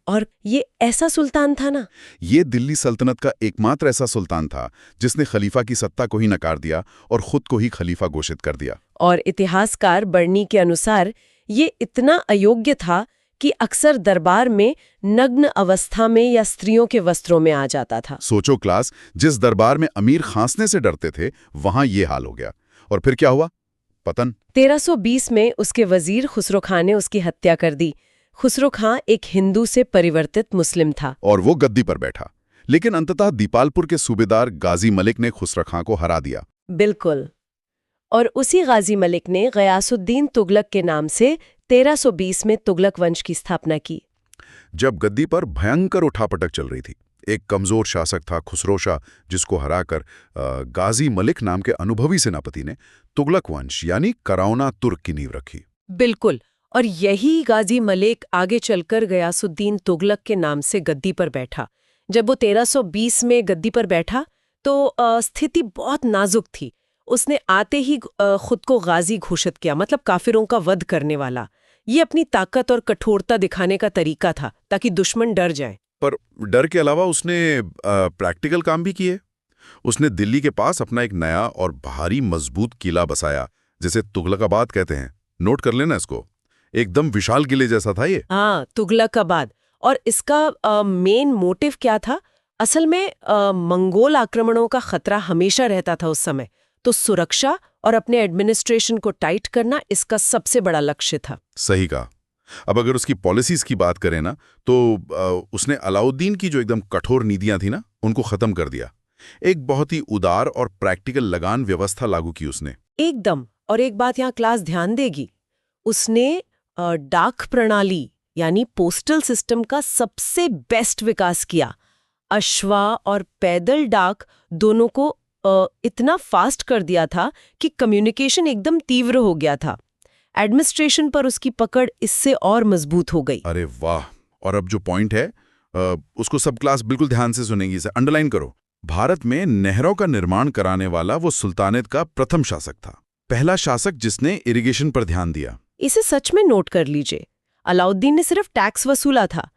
और ये ऐसा सुल्तान था ना, ये दिल्ली सल्तनत का एकमात्र ऐसा सुल्तान था जिसने खलीफा की सत्ता को ही नकार दिया और खुद को ही खलीफा घोषित कर दिया। और इतिहासकार बर्नी के अनुसार ये इतना अयोग्य था कि अक्सर दरबार में नग्न अवस्था में या स्त्रियों के वस्त्रों में आ जाता था। सोचो क्लास, जिस दरबार में अमीर खांसने से डरते थे, वहां ये हाल हो गया। और फिर क्या हुआ? पतन। 1320 में उसके वजीर खुसरो खां ने उसकी हत्या कर दी। खुसरो खां एक हिंदू से परिवर्तित मुस्लिम था और वो गद्दी पर बैठा। लेकिन अंततः दीपालपुर के सूबेदार गाजी मलिक ने खुसरो खां को हरा दिया। बिल्कुल। और उसी गाजी मलिक ने गयासुद्दीन तुगलक के नाम से 1320 में तुगलक वंश की स्थापना की। जब गद्दी पर भयंकर उठापटक चल रही थी, एक कमजोर शासक था खुसरो शाह, जिसको हराकर गाजी मलिक नाम के अनुभवी सेनापति ने तुगलक वंश यानी कराउना तुर्क की नींव रखी। बिल्कुल। और यही गाजी मलिक आगे चलकर गयासुद्दीन तुगलक के नाम से गद्दी पर बैठा। जब वो 1320 में गद्दी पर बैठा तो स्थिति बहुत नाजुक थी। उसने आते ही खुद को गाजी घोषित किया, मतलब काफिरों का वध करने वाला। ये अपनी ताकत और कठोरता दिखाने का तरीका था ताकि दुश्मन डर जाए। पर डर के अलावा उसने प्रैक्टिकल काम भी किए। उसने दिल्ली के पास अपना एक नया और भारी मजबूत किला बसाया, जिसे तुगलकाबाद कहते हैं। नोट कर लेना इसको, एकदम विशाल किले जैसा था ये। हाँ, तुगलकाबाद। और इसका मेन मोटिव क्या था? असल में मंगोल आक्रमणों का खतरा हमेशा रहता था उस समय, तो सुरक्षा और अपने एडमिनिस्ट्रेशन को टाइट करना इसका सबसे बड़ा लक्ष्य था। सही कहा। अब अगर उसकी पॉलिसीज की बात करें ना, तो उसने अलाउद्दीन की जो एकदम कठोर नीतियां थी ना, उनको खत्म कर दिया। एक बहुत ही उदार और प्रैक्टिकल लगान व्यवस्था लागू की उसने। एकदम। और एक बात यहाँ क्लास ध्यान देगी, उसने डाक प्रणाली यानी पोस्टल सिस्टम का सबसे बेस्ट विकास किया। अश्वा और पैदल डाक दोनों को इतना फास्ट कर दिया था कि कम्युनिकेशन एकदम तीव्र हो गया था। एडमिनिस्ट्रेशन पर उसकी पकड़ इससे और मजबूत हो गई। अरे वाह! और अब जो पॉइंट है उसको सब क्लास बिल्कुल ध्यान से सुनेंगी, इसे अंडरलाइन करो। भारत में नहरों का निर्माण कराने वाला वो सुल्तानेत का प्रथम शासक था, पहला शासक जिसने इरिगेशन पर ध्यान दिया। इसे सच में नोट कर लीजिए। अलाउद्दीन ने सिर्फ टैक्स वसूला था,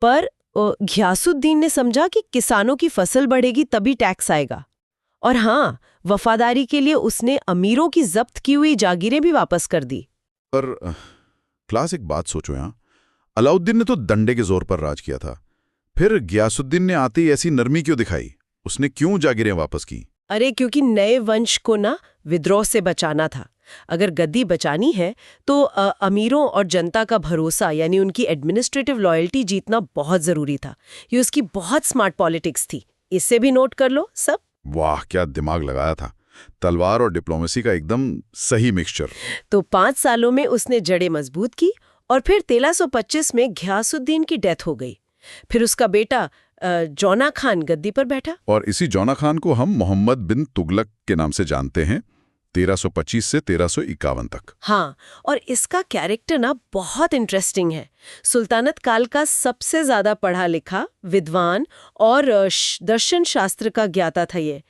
पर घियासुद्दीन ने समझा कि किसानों की फसल बढ़ेगी तभी टैक्स आएगा। और हाँ, वफादारी के लिए उसने अमीरों की जब्त की हुई जागीरें भी वापस कर दी। पर क्लास एक बात सोचो यहाँ, अलाउद्दीन ने तो डंडे के जोर पर राज किया था, फिर गियासुद्दीन ने आते ही ऐसी नरमी क्यों दिखाई? उसने क्यों जागीरें वापस की? अरे क्योंकि नए वंश को ना विद्रोह से बचाना था। अगर गद्दी बचानी है तो अमीरों और जनता का भरोसा यानी उनकी एडमिनिस्ट्रेटिव लॉयल्टी जीतना बहुत जरूरी था। ये उसकी बहुत स्मार्ट पॉलिटिक्स थी। इससे भी नोट कर लो सब। वाह, क्या दिमाग लगाया था! तलवार और डिप्लोमेसी का एकदम सही मिक्सचर। तो 5 सालों में उसने जड़ें मजबूत की और फिर 1325 में घियासुद्दीन की डेथ हो गई। फिर उसका बेटा जौना खान गद्दी पर बैठा। और इसी जौना खान को हम मोहम्मद बिन तुगलक के नाम से जानते हैं, 1325 से 1351 तक। हाँ, और इसका कैरेक्टर ना बहुत इंटरेस्टिंग है। सुल्तानत काल का सबसे ज्यादा पढ़ा लिखा, विद्वान और दर्शन शास्त्र का ज्ञाता था ये।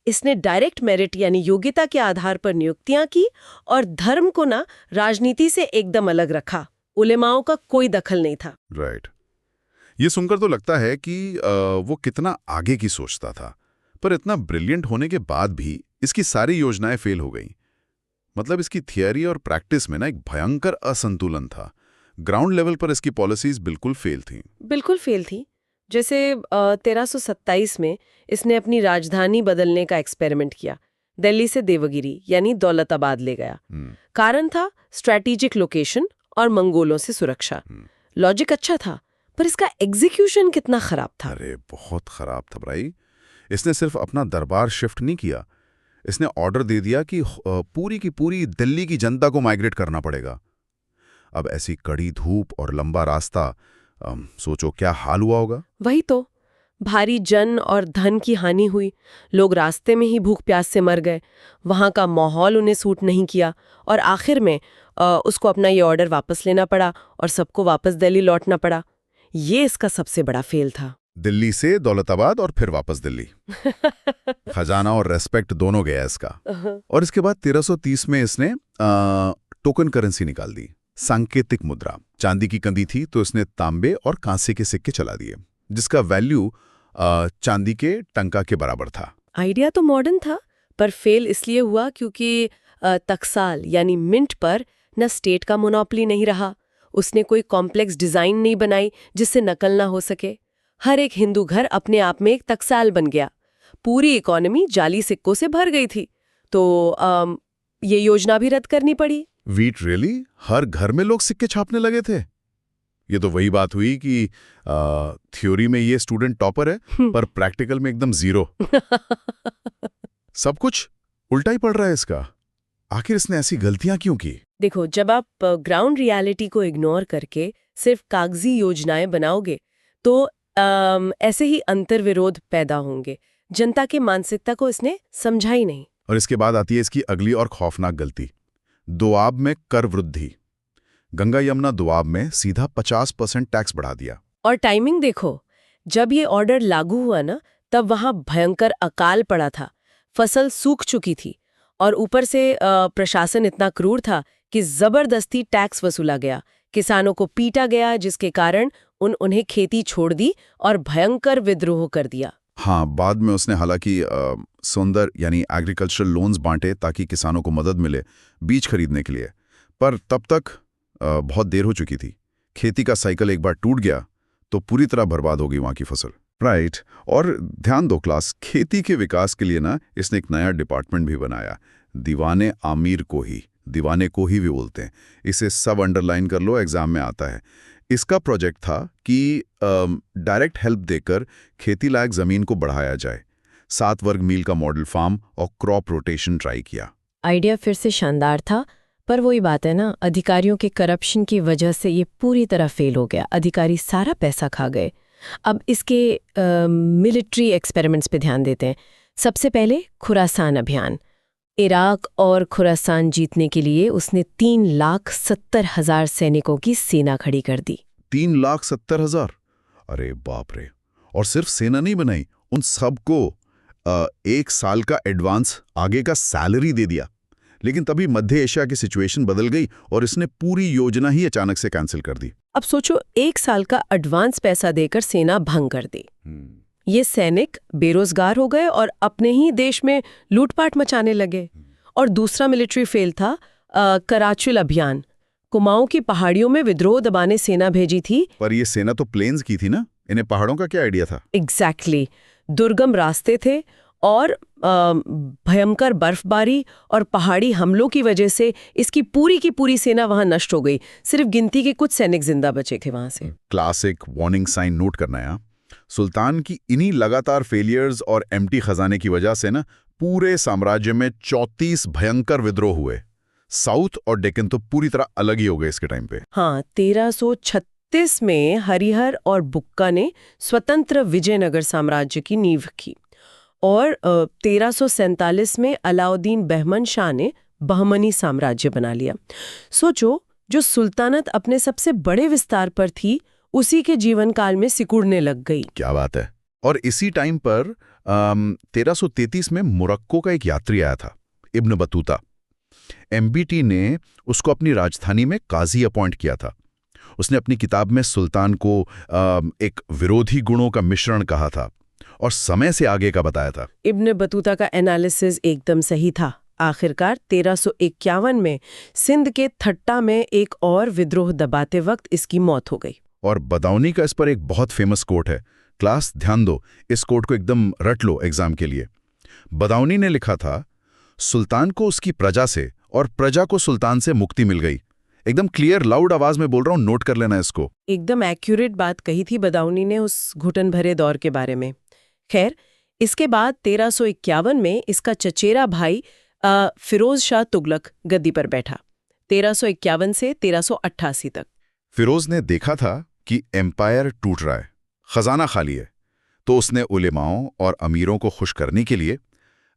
इसने डायरेक्ट मेरिट यानी योग्यता के आधार पर नियुक्तियां की और धर्म को ना राजनीति से एकदम अलग रखा। उलेमाओं का कोई दखल नहीं था। राइट। ये सुनकर तो लगता है कि वो कितना आगे की सोचता था, पर इतना ब्रिलियंट होने के बाद भी इसकी सारी योजनाएं फेल हो गईं। मतलब इसकी थियरी और प्रैक्टिस में ना एक भयंकर असंतुलन था। ग्राउंड लेवल पर इसकी पॉलिसीज बिल्कुल फेल थीं। बिल्कुल फेल थी। जैसे 1327 में इसने अपनी राजधानी बदलने का एक्सपेरिमेंट किया। दिल्ली से देवगिरी यानी दौलताबाद ले गया। कारण था स्ट्रैटेजिक लोकेशन और मंगोलों से सुरक्षा। लॉजिक अच्छा था, पर इसका एग्जीक्यूशन कितना खराब था। अरे बहुत खराब था भाई। इसने सिर्फ अपना दरबार शिफ्ट नहीं किया, इसने ऑर्डर दे दिया कि पूरी की पूरी दिल्ली की जनता को माइग्रेट करना पड़ेगा। अब ऐसी कड़ी धूप और लंबा रास्ता, सोचो क्या हाल हुआ होगा। वही तो, भारी जन और धन की हानि हुई। लोग रास्ते में ही भूख प्यास से मर गए। वहां का माहौल उन्हें सूट नहीं किया और आखिर में उसको अपना ये ऑर्डर वापस लेना पड़ा और सबको वापस दिल्ली लौटना पड़ा। ये इसका सबसे बड़ा फेल था। दिल्ली से दौलताबाद और फिर वापस दिल्ली। खजाना और रेस्पेक्ट दोनों गया इसका। और इसके बाद 1330 में इसने टोकन करेंसी निकाल दी, सांकेतिक मुद्रा। चांदी की कंदी थी तो इसने तांबे और कांसे के सिक्के चला दिए, जिसका वैल्यू चांदी के टंका के बराबर था। आइडिया तो मॉडर्न था, पर फेल इसलिए हुआ क्योंकि टकसाल यानी मिंट पर न स्टेट का मोनोपोली नहीं रहा। उसने कोई कॉम्प्लेक्स डिजाइन नहीं बनाई जिससे नकल ना हो सके। हर एक हिंदू घर अपने आप में एक टकसाल बन गया। पूरी इकोनॉमी जाली सिक्कों से भर गई थी, तो ये योजना भी रद्द करनी पड़ी। Wheat really? हर घर में लोग सिक्के छापने लगे थे? ये तो वही बात हुई कि थ्योरी में ये स्टूडेंट टॉपर है, पर प्रैक्टिकल में एकदम जीरो। सब कुछ उल्टा ही पड़ रहा है इसका। आखिर इसने ऐसी गलतियां क्यों की? देखो, जब आप ग्राउंड रियलिटी को इग्नोर करके सिर्फ कागजी योजनाएं बनाओगे तो ऐसे ही अंतर्विरोध पैदा होंगे। जनता के मानसिकता को इसने समझा ही नहीं। और इसके बाद आती है इसकी अगली और खौफनाक गलती, दोआब में कर वृद्धि। गंगा यमुना दोआब में सीधा 50% टैक्स बढ़ा दिया। और टाइमिंग देखो, जब ये ऑर्डर लागू हुआ ना, तब वहां भयंकर अकाल पड़ा था। फसल सूख चुकी थी और ऊपर से प्रशासन इतना क्रूर था कि जबरदस्ती टैक्स वसूला गया, किसानों को पीटा गया, जिसके कारण उन्हें खेती छोड़ दी और भयंकर विद्रोह कर दिया। हाँ, बाद में उसने हालांकि सुंदर यानी एग्रीकल्चरल लोन्स बांटे ताकि किसानों को मदद मिले बीज खरीदने के लिए, पर तब तक बहुत देर हो चुकी थी। खेती का साइकिल एक बार टूट गया तो पूरी तरह बर्बाद हो गई वहाँ की फसल। राइट। और ध्यान दो क्लास, खेती के विकास के लिए ना इसने एक नया डिपार्टमेंट भी बनाया, दीवाने आमिर को ही, दीवाने को ही भी बोलते हैं। इसे सब अंडरलाइन कर लो, एग्जाम में आता है। इसका प्रोजेक्ट था कि डायरेक्ट हेल्प देकर खेती लायक जमीन को बढ़ाया जाए। 7 वर्ग मील का मॉडल फार्म और क्रॉप रोटेशन ट्राई किया। आइडिया फिर से शानदार था, पर वही बात है ना, अधिकारियों के करप्शन की वजह से ये पूरी तरह फेल हो गया। अधिकारी सारा पैसा खा गए। अब इसके मिलिट्री एक्सपेरिमेंट्स पे ध्यान देते हैं। सबसे पहले खुरासान अभियान। इराक और खुरासान जीतने के लिए उसने 3,70,000 सैनिकों की सेना खड़ी कर दी। 3,70,000? अरे बाप रे! और सिर्फ सेना नहीं बनाई, उन सबको 1 साल का एडवांस आगे का सैलरी दे दिया। लेकिन तभी मध्य एशिया की सिचुएशन बदल गई और इसने पूरी योजना ही अचानक से कैंसिल कर दी। अब सोचो, 1 साल का एडवांस पैसा देकर सेना भंग कर दी। ये सैनिक बेरोजगार हो गए और अपने ही देश में लूटपाट मचाने लगे। और दूसरा मिलिट्री फेल था कराचुल अभियान। कुमाऊं की पहाड़ियों में विद्रोह दबाने सेना भेजी थी। पर ये सेना तो प्लेन्स की थी ना, इन्हें पहाड़ों का क्या आइडिया था? एग्जैक्टली। दुर्गम रास्ते थे और भयंकर बर्फबारी और पहाड़ी हमलों की वजह से इसकी पूरी की पूरी सेना वहां नष्ट हो गई। सिर्फ गिनती के कुछ सैनिक जिंदा बचे थे वहां से। क्लासिक वार्निंग साइन नोट करना है। सुल्तान की इन्हीं लगातार फेलियर्स और एम्प्टी खजाने की वजह से ना पूरे साम्राज्य में 34 भयंकर विद्रोह हुए। साउथ और डेक्कन तो पूरी तरह अलग ही हो गए इसके टाइम पे। हाँ, 1336 में हरिहर और बुक्का ने स्वतंत्र विजयनगर साम्राज्य की नींव की और 1347 में अलाउद्दीन बहमन शाह ने बहमनी साम्राज्य बना लिया। सोचो, जो सुल्तानत अपने सबसे बड़े विस्तार पर थी, उसी के जीवन काल में सिकुड़ने लग गई। क्या बात है। और इसी टाइम पर 1333 में मोरक्को का एक यात्री आया था, इब्न बतूता। एमबीटी ने उसको अपनी राजधानी में काजी अपॉइंट किया था। उसने अपनी किताब में सुल्तान को एक विरोधी गुणों का मिश्रण कहा था और समय से आगे का बताया था। इब्न बतूता का एनालिसिस एकदम सही था। आखिरकार 1351 में सिंध के थट्टा में एक और विद्रोह दबाते वक्त इसकी मौत हो गई। और बदाऊनी का इस पर एक बहुत फेमस कोट है। क्लास ध्यान दो, इस कोट को एकदम रट लो एग्जाम के लिए। बदाऊनी ने लिखा था, सुल्तान को उसकी प्रजा से और प्रजा को सुल्तान से मुक्ति मिल गई। एकदम क्लियर लाउड आवाज में बोल रहा हूं, नोट कर लेना इसको। एकदम एक्यूरेट बात कही थी बदाऊनी ने उस घुटन भरे दौर के बारे में। खैर, इसके बाद 1351 में इसका चचेरा भाई फिरोज शाह तुगलक गद्दी पर बैठा, 1351 से 1388 तक। फिरोज ने देखा था कि एम्पायर टूट रहा है, खजाना खाली है, तो उसने उलेमाओं और अमीरों को खुश करने के लिए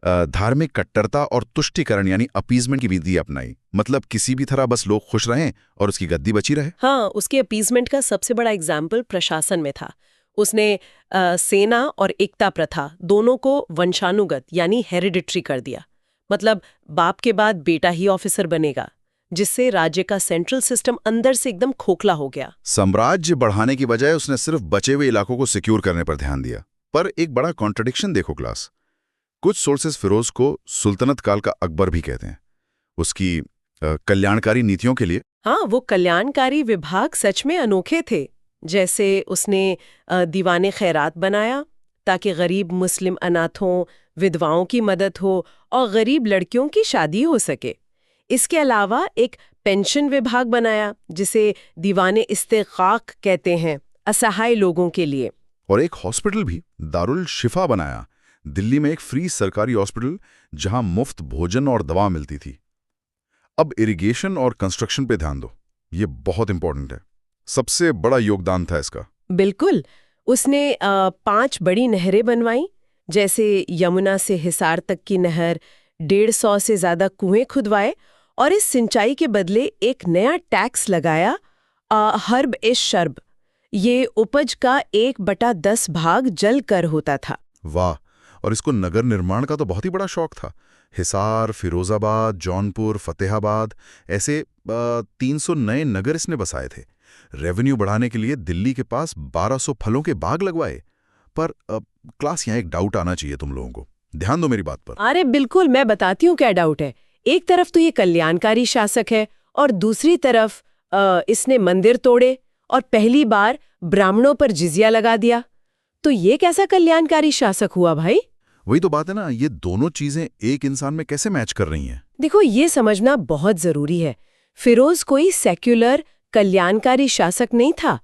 धार्मिक कट्टरता और तुष्टिकरण यानी अपीजमेंट की विधि अपनाई। मतलब किसी भी तरह बस लोग खुश रहें और उसकी गद्दी बची रहे। हाँ, उसके अपीजमेंट का सबसे बड़ा एग्जाम्पल प्रशासन में था। उसने सेना और एकता प्रथा दोनों को वंशानुगत यानी हेरिडिटरी कर दिया। मतलब बाप के बाद बेटा ही ऑफिसर बनेगा, जिससे राज्य का सेंट्रल सिस्टम अंदर से एकदम खोखला हो गया। साम्राज्य बढ़ाने की बजाय उसने सिर्फ बचे हुए इलाकों को सिक्योर करने पर ध्यान दिया। पर एक बड़ा कॉन्ट्रडिक्शन देखो क्लास। कुछ सोर्सेस फिरोज को सुल्तनत काल का अकबर भी कहते हैं, उसकी कल्याणकारी नीतियों के लिए। हाँ, वो कल्याणकारी विभाग सच में अनोखे थे। जैसे उसने दीवाने खैरात बनाया ताकि गरीब मुस्लिम अनाथों, विधवाओं की मदद हो और गरीब लड़कियों की शादी हो सके। इसके अलावा एक पेंशन विभाग बनाया जिसे दीवाने इस्तेकाक कहते हैं, असहाय लोगों के लिए। और एक हॉस्पिटल भी, दारुल शिफा बनाया, दिल्ली में एक फ्री सरकारी हॉस्पिटल जहां मुफ्त भोजन और दवा मिलती थी। अब इरिगेशन और कंस्ट्रक्शन पे ध्यान दो, ये बहुत इंपॉर्टेंट है। सबसे बड़ा योगदान था इसका। बिल्कुल, उसने 5 बड़ी नहरें बनवाई, जैसे यमुना से हिसार तक की नहर, 150 से ज्यादा कुएं खुदवाए और इस सिंचाई के बदले एक नया टैक्स लगाया, हर्ब इश शर्ब। ये उपज का 1/10 भाग जल कर होता था। वाह! और इसको नगर निर्माण का तो बहुत ही बड़ा शौक था। हिसार, फिरोजाबाद, जौनपुर, फतेहाबाद, ऐसे 300 नए नगर इसने बसाए थे। रेवेन्यू बढ़ाने के लिए दिल्ली के पास 1200 फलों के बाग लगवाए। पर क्लास, यहाँ एक डाउट आना चाहिए तुम लोगों को। ध्यान दो मेरी बात पर। अरे बिल्कुल, मैं बताती हूँ क्या डाउट है। एक तरफ तो ये कल्याणकारी शासक है और दूसरी तरफ इसने मंदिर तोड़े और पहली बार ब्राह्मणों पर जिजिया लगा दिया। तो ये कैसा कल्याणकारी शासक हुआ भाई? वही तो बात है ना, ये दोनों चीजें एक इंसान में कैसे मैच कर रही हैं? देखो, ये समझना बहुत जरूरी है। फिरोज कोई सेक्युलर कल्याणकारी शासक नहीं था।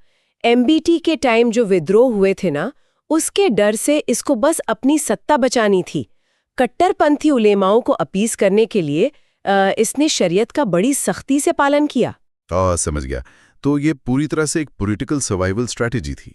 एमबीटी के टाइम जो विद्रोह हुए थे ना, उसके डर से इसको बस अपनी सत्ता बचानी थी। कट्टरपंथी उलेमाओं को अपीस करने के लिए इसने शरीयत का बड़ी सख्ती से पालन किया। समझ गया। तो ये पूरी तरह से एक पॉलिटिकल सर्वाइवल स्ट्रैटेजी थी।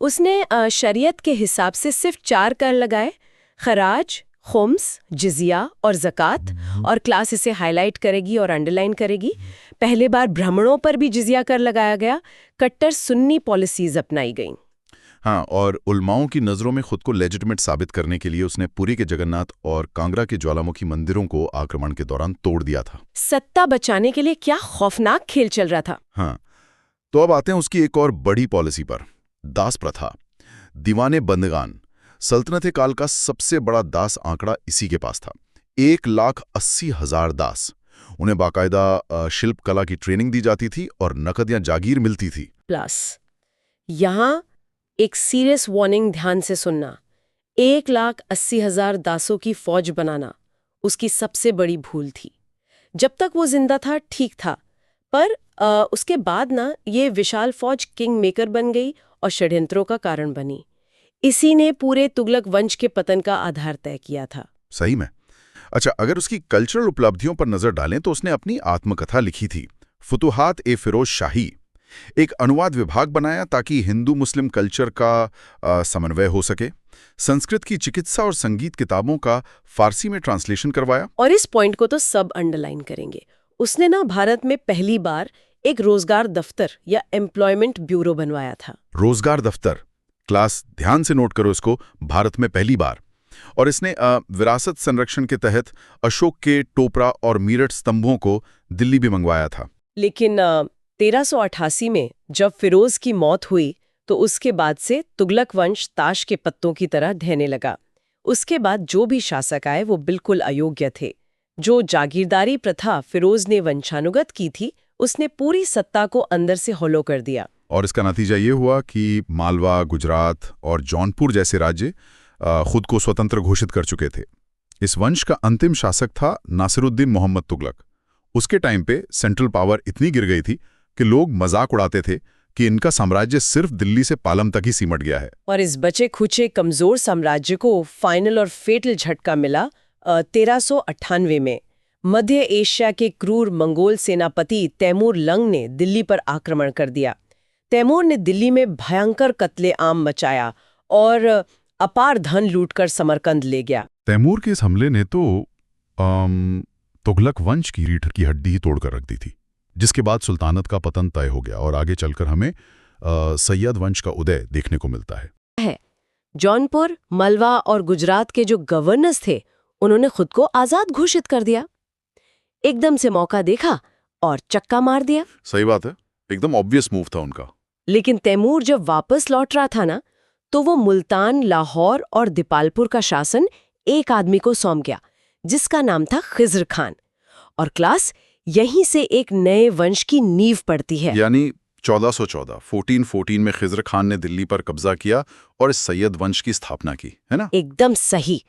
उसने शरीयत के हिसाब से सिर्फ 4 कर लगाए: खराज, खुम्स, जिजिया और ज़कात। और क्लास इसे हाईलाइट करेगी और अंडरलाइन करेगी। पहले बार ब्राह्मणों पर भी जिजिया कर लगाया गया। कट्टर सुन्नी पॉलिसीज अपनाई गईं। हाँ, और उलमाओं की नज़रों में खुद को लेजिटिमेट साबित करने के लिए उसने पुरी के जगन्नाथ और कांगड़ा के ज्वालामुखी मंदिरों को आक्रमण के दौरान तोड़ दिया था। सत्ता बचाने के लिए क्या खौफनाक खेल चल रहा था। हाँ, तो अब आते हैं उसकी एक और बड़ी पॉलिसी पर, दास प्रथा। दीवाने बंदगान, सल्तनत काल का सबसे बड़ा दास आंकड़ा इसी के पास था। 1,80,000 दास। उन्हें बाकायदा शिल्प कला की ट्रेनिंग दी जाती थी और नकद या जागीर मिलती थी। प्लस यहाँ एक सीरियस वार्निंग ध्यान से सुनना। 1,80,000 दासों की फौज बनाना उसकी सबसे बड़ी भूल थी। जब तक वो जिंदा था ठीक था, पर उसके बाद ना ये विशाल फौज किंग मेकर बन गई और षड्यंत्रों का कारण बनी। इसी ने पूरे तुगलक वंश के पतन का आधार तय किया था। सही में। अच्छा, अगर उसकी कल्चरल उपलब्धियों पर नजर डालें तो उसने अपनी आत्मकथा लिखी थी, फुतुहात ए फिरोज शाही। एक अनुवाद विभाग बनाया ताकि हिंदू मुस्लिम कल्चर का समन्वय हो सके। संस्कृत की चिकित्सा और संगीत किताबों का फारसी में ट्रांसलेशन करवाया। और इस पॉइंट को तो सब अंडरलाइन करेंगे। उसने ना भारत में पहली बार एक रोजगार दफ्तर या एम्प्लॉयमेंट ब्यूरो बनवाया था। रोजगार दफ्तर, क्लास ध्यान से नोट करो इसको, भारत में पहली बार। और इसने विरासत संरक्षण के तहत अशोक के टोपरा और मीरठ स्तंभों को दिल्ली भी मंगवाया था। लेकिन 1388 में जब फिरोज की मौत हुई तो उसके बाद से तुगलक वंश ताश के पत्तों की तरह ढहने लगा। उसके बाद जो भी शासक आए वो बिल्कुल अयोग्य थे। जो जागीरदारी प्रथा फिरोज ने वंशानुगत की थी, उसने पूरी सत्ता को अंदर से होलो कर दिया। और इसका नतीजा ये हुआ कि मालवा, गुजरात और जौनपुर जैसे राज्य खुद को स्वतंत्र घोषित कर चुके थे। इस वंश का अंतिम शासक था नासिरुद्दीन मोहम्मद तुगलक। उसके टाइम पे सेंट्रल पावर इतनी गिर गई थी कि लोग मजाक उड़ाते थे कि इनका साम्राज्य सिर्फ दिल्ली से पालम तक ही सिमट गया है। और इस बचे खुचे कमजोर साम्राज्य को फाइनल और फेटल झटका मिला 1398 में। मध्य एशिया के क्रूर मंगोल सेनापति तैमूर लंग ने दिल्ली पर आक्रमण कर दिया। तैमूर ने दिल्ली में भयंकर कत्ले-आम मचाया और अपार धन लूटकर समरकंद ले गया। तैमूर के इस हमले ने तो तुगलक वंश की रीढ़ की हड्डी ही तोड़कर रख दी थी, जिसके बाद सुल्तानत का पतन तय हो गया और आगे चलकर हमें सैयद वंश का उदय देखने को मिलता है। जौनपुर, मलवा और गुजरात के जो गवर्नर्स थे, उन्होंने खुद को आजाद घोषित कर दिया। एकदम से मौका देखा और चक्का मार दिया। सही बात है, एकदम ऑब्वियस मूव था उनका। लेकिन तैमूर जब वापस लौट रहा था ना, तो वो मुल्तान, लाहौर और दीपालपुर का शासन एक आदमी को सौंप गया, जिसका नाम था खिज्र खान। और क्लास, यहीं से एक नए वंश की नींव पड़ती है। यानी 1414 में खिज्र खान ने दिल्ली पर कब्जा किया और इस सैयद वंश की स्थापना की, है ना? एकदम सही।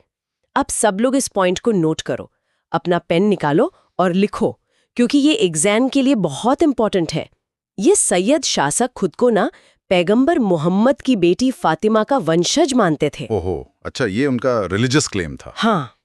अब सब लोग इस पॉइंट को नोट करो, अपना पेन निकालो और लिखो, क्योंकि ये एग्जाम के लिए बहुत इंपॉर्टेंट है। ये सैयद शासक खुद को ना पैगंबर मोहम्मद की बेटी फातिमा का वंशज मानते थे। ओहो, अच्छा, ये उनका रिलीजियस क्लेम था। हाँ,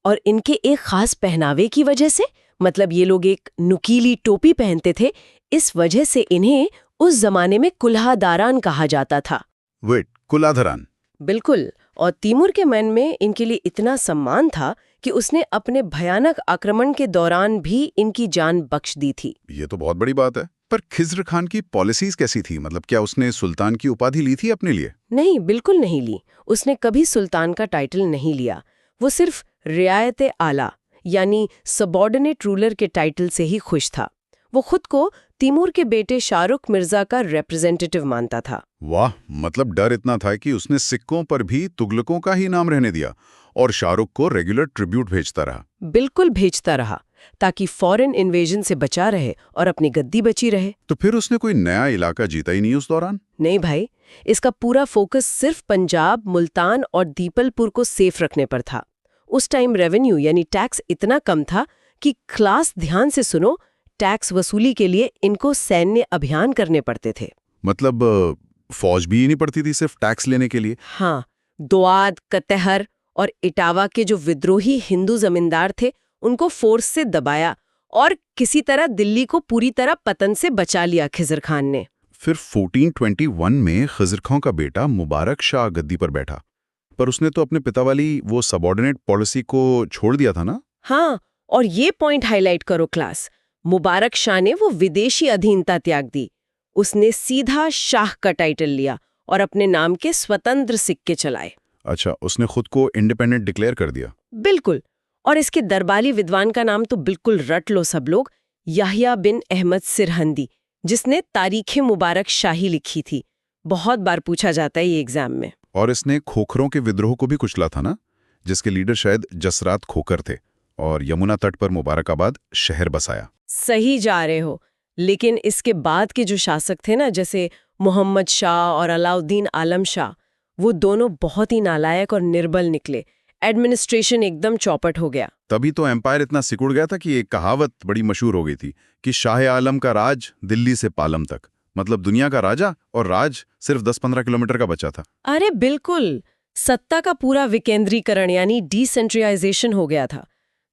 और इनके एक खास पहनावे की वजह से, मतलब ये लोग एक नुकीली टोपी पहनते थे, इस वजह से इन्हें उस जमाने में कुल्हादारान कहा जाता था। वेट, कुल्हादारान? बिल्कुल। और तैमूर के मन में इनके लिए इतना सम्मान था कि उसने अपने भयानक आक्रमण के दौरान भी इनकी जान बख्श दी थी। ये तो बहुत बड़ी बात है। पर खिज्र खान की पॉलिसीज कैसी थी? मतलब क्या उसने सुल्तान की उपाधि ली थी अपने लिए? नहीं, बिल्कुल नहीं ली। उसने कभी सुल्तान का टाइटल नहीं लिया। वो सिर्फ रियायत आला यानी सबॉर्डिनेट रूलर के टाइटल से ही खुश था। वो खुद को तैमूर के बेटे शाहरुख मिर्जा का रिप्रेजेंटेटिव मानता था। वाह, मतलब डर इतना था कि उसने सिक्कों पर भी तुगलकों का ही नाम रहने दिया और शाहरुख को रेगुलर ट्रिब्यूट भेजता रहा। बिल्कुल भेजता रहा, ताकि फॉरेन इन्वेजन से बचा रहे और अपनी गद्दी बची रहे। तो फिर उसने कोई नया इलाका जीता ही नहीं उस दौरान? नहीं भाई, इसका पूरा फोकस सिर्फ पंजाब, मुल्तान और दीपलपुर को सेफ रखने पर था। उस टाइम रेवेन्यू यानी टैक्स इतना कम था कि क्लास ध्यान से सुनो, टैक्स वसूली के लिए इनको सैन्य अभियान करने पड़ते थे। मतलब फौज भी नहीं पड़ती थी सिर्फ टैक्स लेने के लिए? हाँ, दोआब, कतहर और इटावा के जो विद्रोही हिंदू जमींदार थे उनको फोर्स से दबाया और किसी तरह दिल्ली को पूरी तरह पतन से बचा लिया खिजर खान ने। फिर 1421 में खिजर खां का बेटा मुबारक शाह गद्दी पर बैठा, पर उसने तो अपने पिता वाली वो सबऑर्डिनेट पॉलिसी को छोड़ दिया था ना? हाँ, और ये पॉइंट हाईलाइट करो क्लास। मुबारक शाह ने वो विदेशी अधीनता त्याग दी। उसने सीधा शाह का टाइटल लिया और अपने नाम के स्वतंत्र सिक्के चलाए। अच्छा, उसने खुद को इंडिपेंडेंट डिक्लेयर कर दिया? बिल्कुल। और इसके दरबारी विद्वान का नाम तो बिल्कुल रट लो सब लोग, याहिया बिन अहमद सिरहंदी, जिसने तारीख़ मुबारक शाही लिखी थी। बहुत बार पूछा जाता है ये एग्जाम में। और इसने खोखरों के विद्रोह को भी कुचला था ना, जिसके लीडर शायद जसरात खोकर थे, और यमुना तट पर मुबारकाबाद शहर बसाया। सही जा रहे हो, लेकिन इसके बाद के जो शासक थे ना, जैसे मोहम्मद शाह और अलाउद्दीन आलम शाह, वो दोनों बहुत ही नालायक और निर्बल निकले। एडमिनिस्ट्रेशन एकदम चौपट हो गया। तभी तो एम्पायर इतना सिकुड़ गया था कि एक कहावत बड़ी मशहूर हो गई थी कि शाह आलम का राज दिल्ली से पालम तक, मतलब दुनिया का राजा और राज सिर्फ 10-15 किलोमीटर का बचा था। अरे बिल्कुल, सत्ता का पूरा विकेंद्रीकरण यानी डिसेंट्रलाइजेशन हो गया था।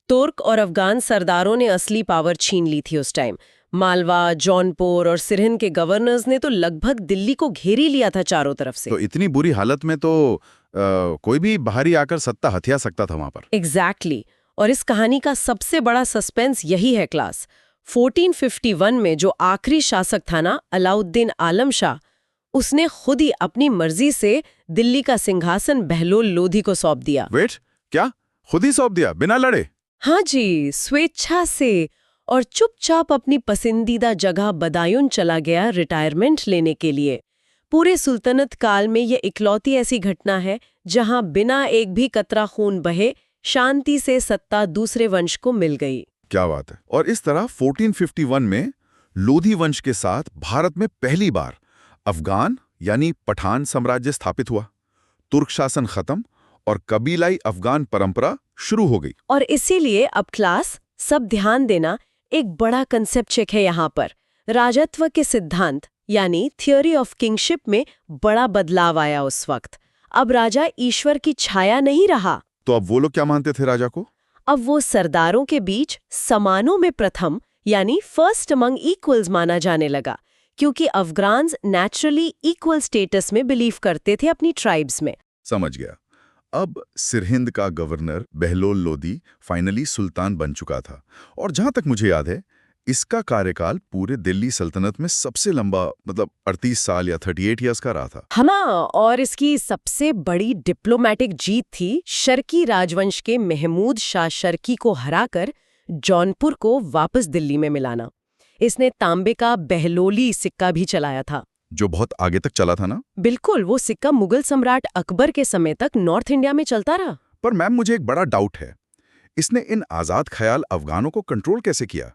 तुर्क और अफगान सरदारों ने असली पावर छीन ली थी उस टाइम। मालवा, जौनपुर और सिरहिंद के गवर्नर्स ने तो लगभग दिल्ली को घेरी लिया था चारों तरफ से। तो इतनी बुरी हालत में तो कोई भी बाहरी आकर सत्ता हथिया सकता था वहां पर। एग्जैक्टली। और इस कहानी का सबसे बड़ा सस्पेंस यही है क्लास। 1451 में जो आखिरी शासक था ना, अलाउद्दीन आलम शाह, उसने खुद ही अपनी मर्जी से दिल्ली का सिंहासन बहलोल लोधी को सौंप दिया। वेट, क्या खुद ही सौंप दिया बिना लड़े? हाँ जी, स्वेच्छा से, और चुपचाप अपनी पसंदीदा जगह बदायूं चला गया रिटायरमेंट लेने के लिए। पूरे सुल्तनत काल में ये इकलौती ऐसी घटना है जहां बिना एक भी कतरा खून बहे शांति से सत्ता दूसरे वंश को मिल गई। क्या बात है। और इस तरह 1451 में लोधी वंश के साथ भारत में पहली बार अफगान यानी पठान साम्राज्य स्थापित हुआ, तुर्क शासन खत्म और कबीलाई अफगान परंपरा शुरू हो गई। और इसीलिए अब क्लास सब ध्यान देना, एक बड़ा कंसेप्ट चेक है यहाँ पर। राजत्व के सिद्धांत यानी थियोरी ऑफ किंगशिप में बड़ा बदलाव आया उस वक्त। अब राजा ईश्वर की छाया नहीं रहा। तो अब वो लोग क्या मानते थे राजा को? अब वो सरदारों के बीच समानों में प्रथम यानी फर्स्ट अमंग इक्वल्स माना जाने लगा, क्योंकि अफगान्स नेचुरली इक्वल स्टेटस में बिलीव करते थे अपनी ट्राइब्स में। समझ गया। अब सिरहिंद का गवर्नर बहलोल लोधी फाइनली सुल्तान बन चुका था, और जहां तक मुझे याद है इसका कार्यकाल पूरे दिल्ली सल्तनत में सबसे लंबा, मतलब 38 साल या 38 ईयर्स का रहा था। हाँ, और इसकी सबसे बड़ी डिप्लोमेटिक जीत थी शर्की राजवंश के महमूद शाह शर्की को हराकर जौनपुर को वापस दिल्ली में मिलाना। इसने तांबे का बहलोली सिक्का भी चलाया था, जो बहुत आगे तक चला था ना? बिल्कुल, वो सिक्का मुगल सम्राट अकबर के समय तक नॉर्थ इंडिया में चलता रहा। पर मैम, मुझे एक बड़ा डाउट है, इसने इन आजाद ख्याल अफगानों को कंट्रोल कैसे किया?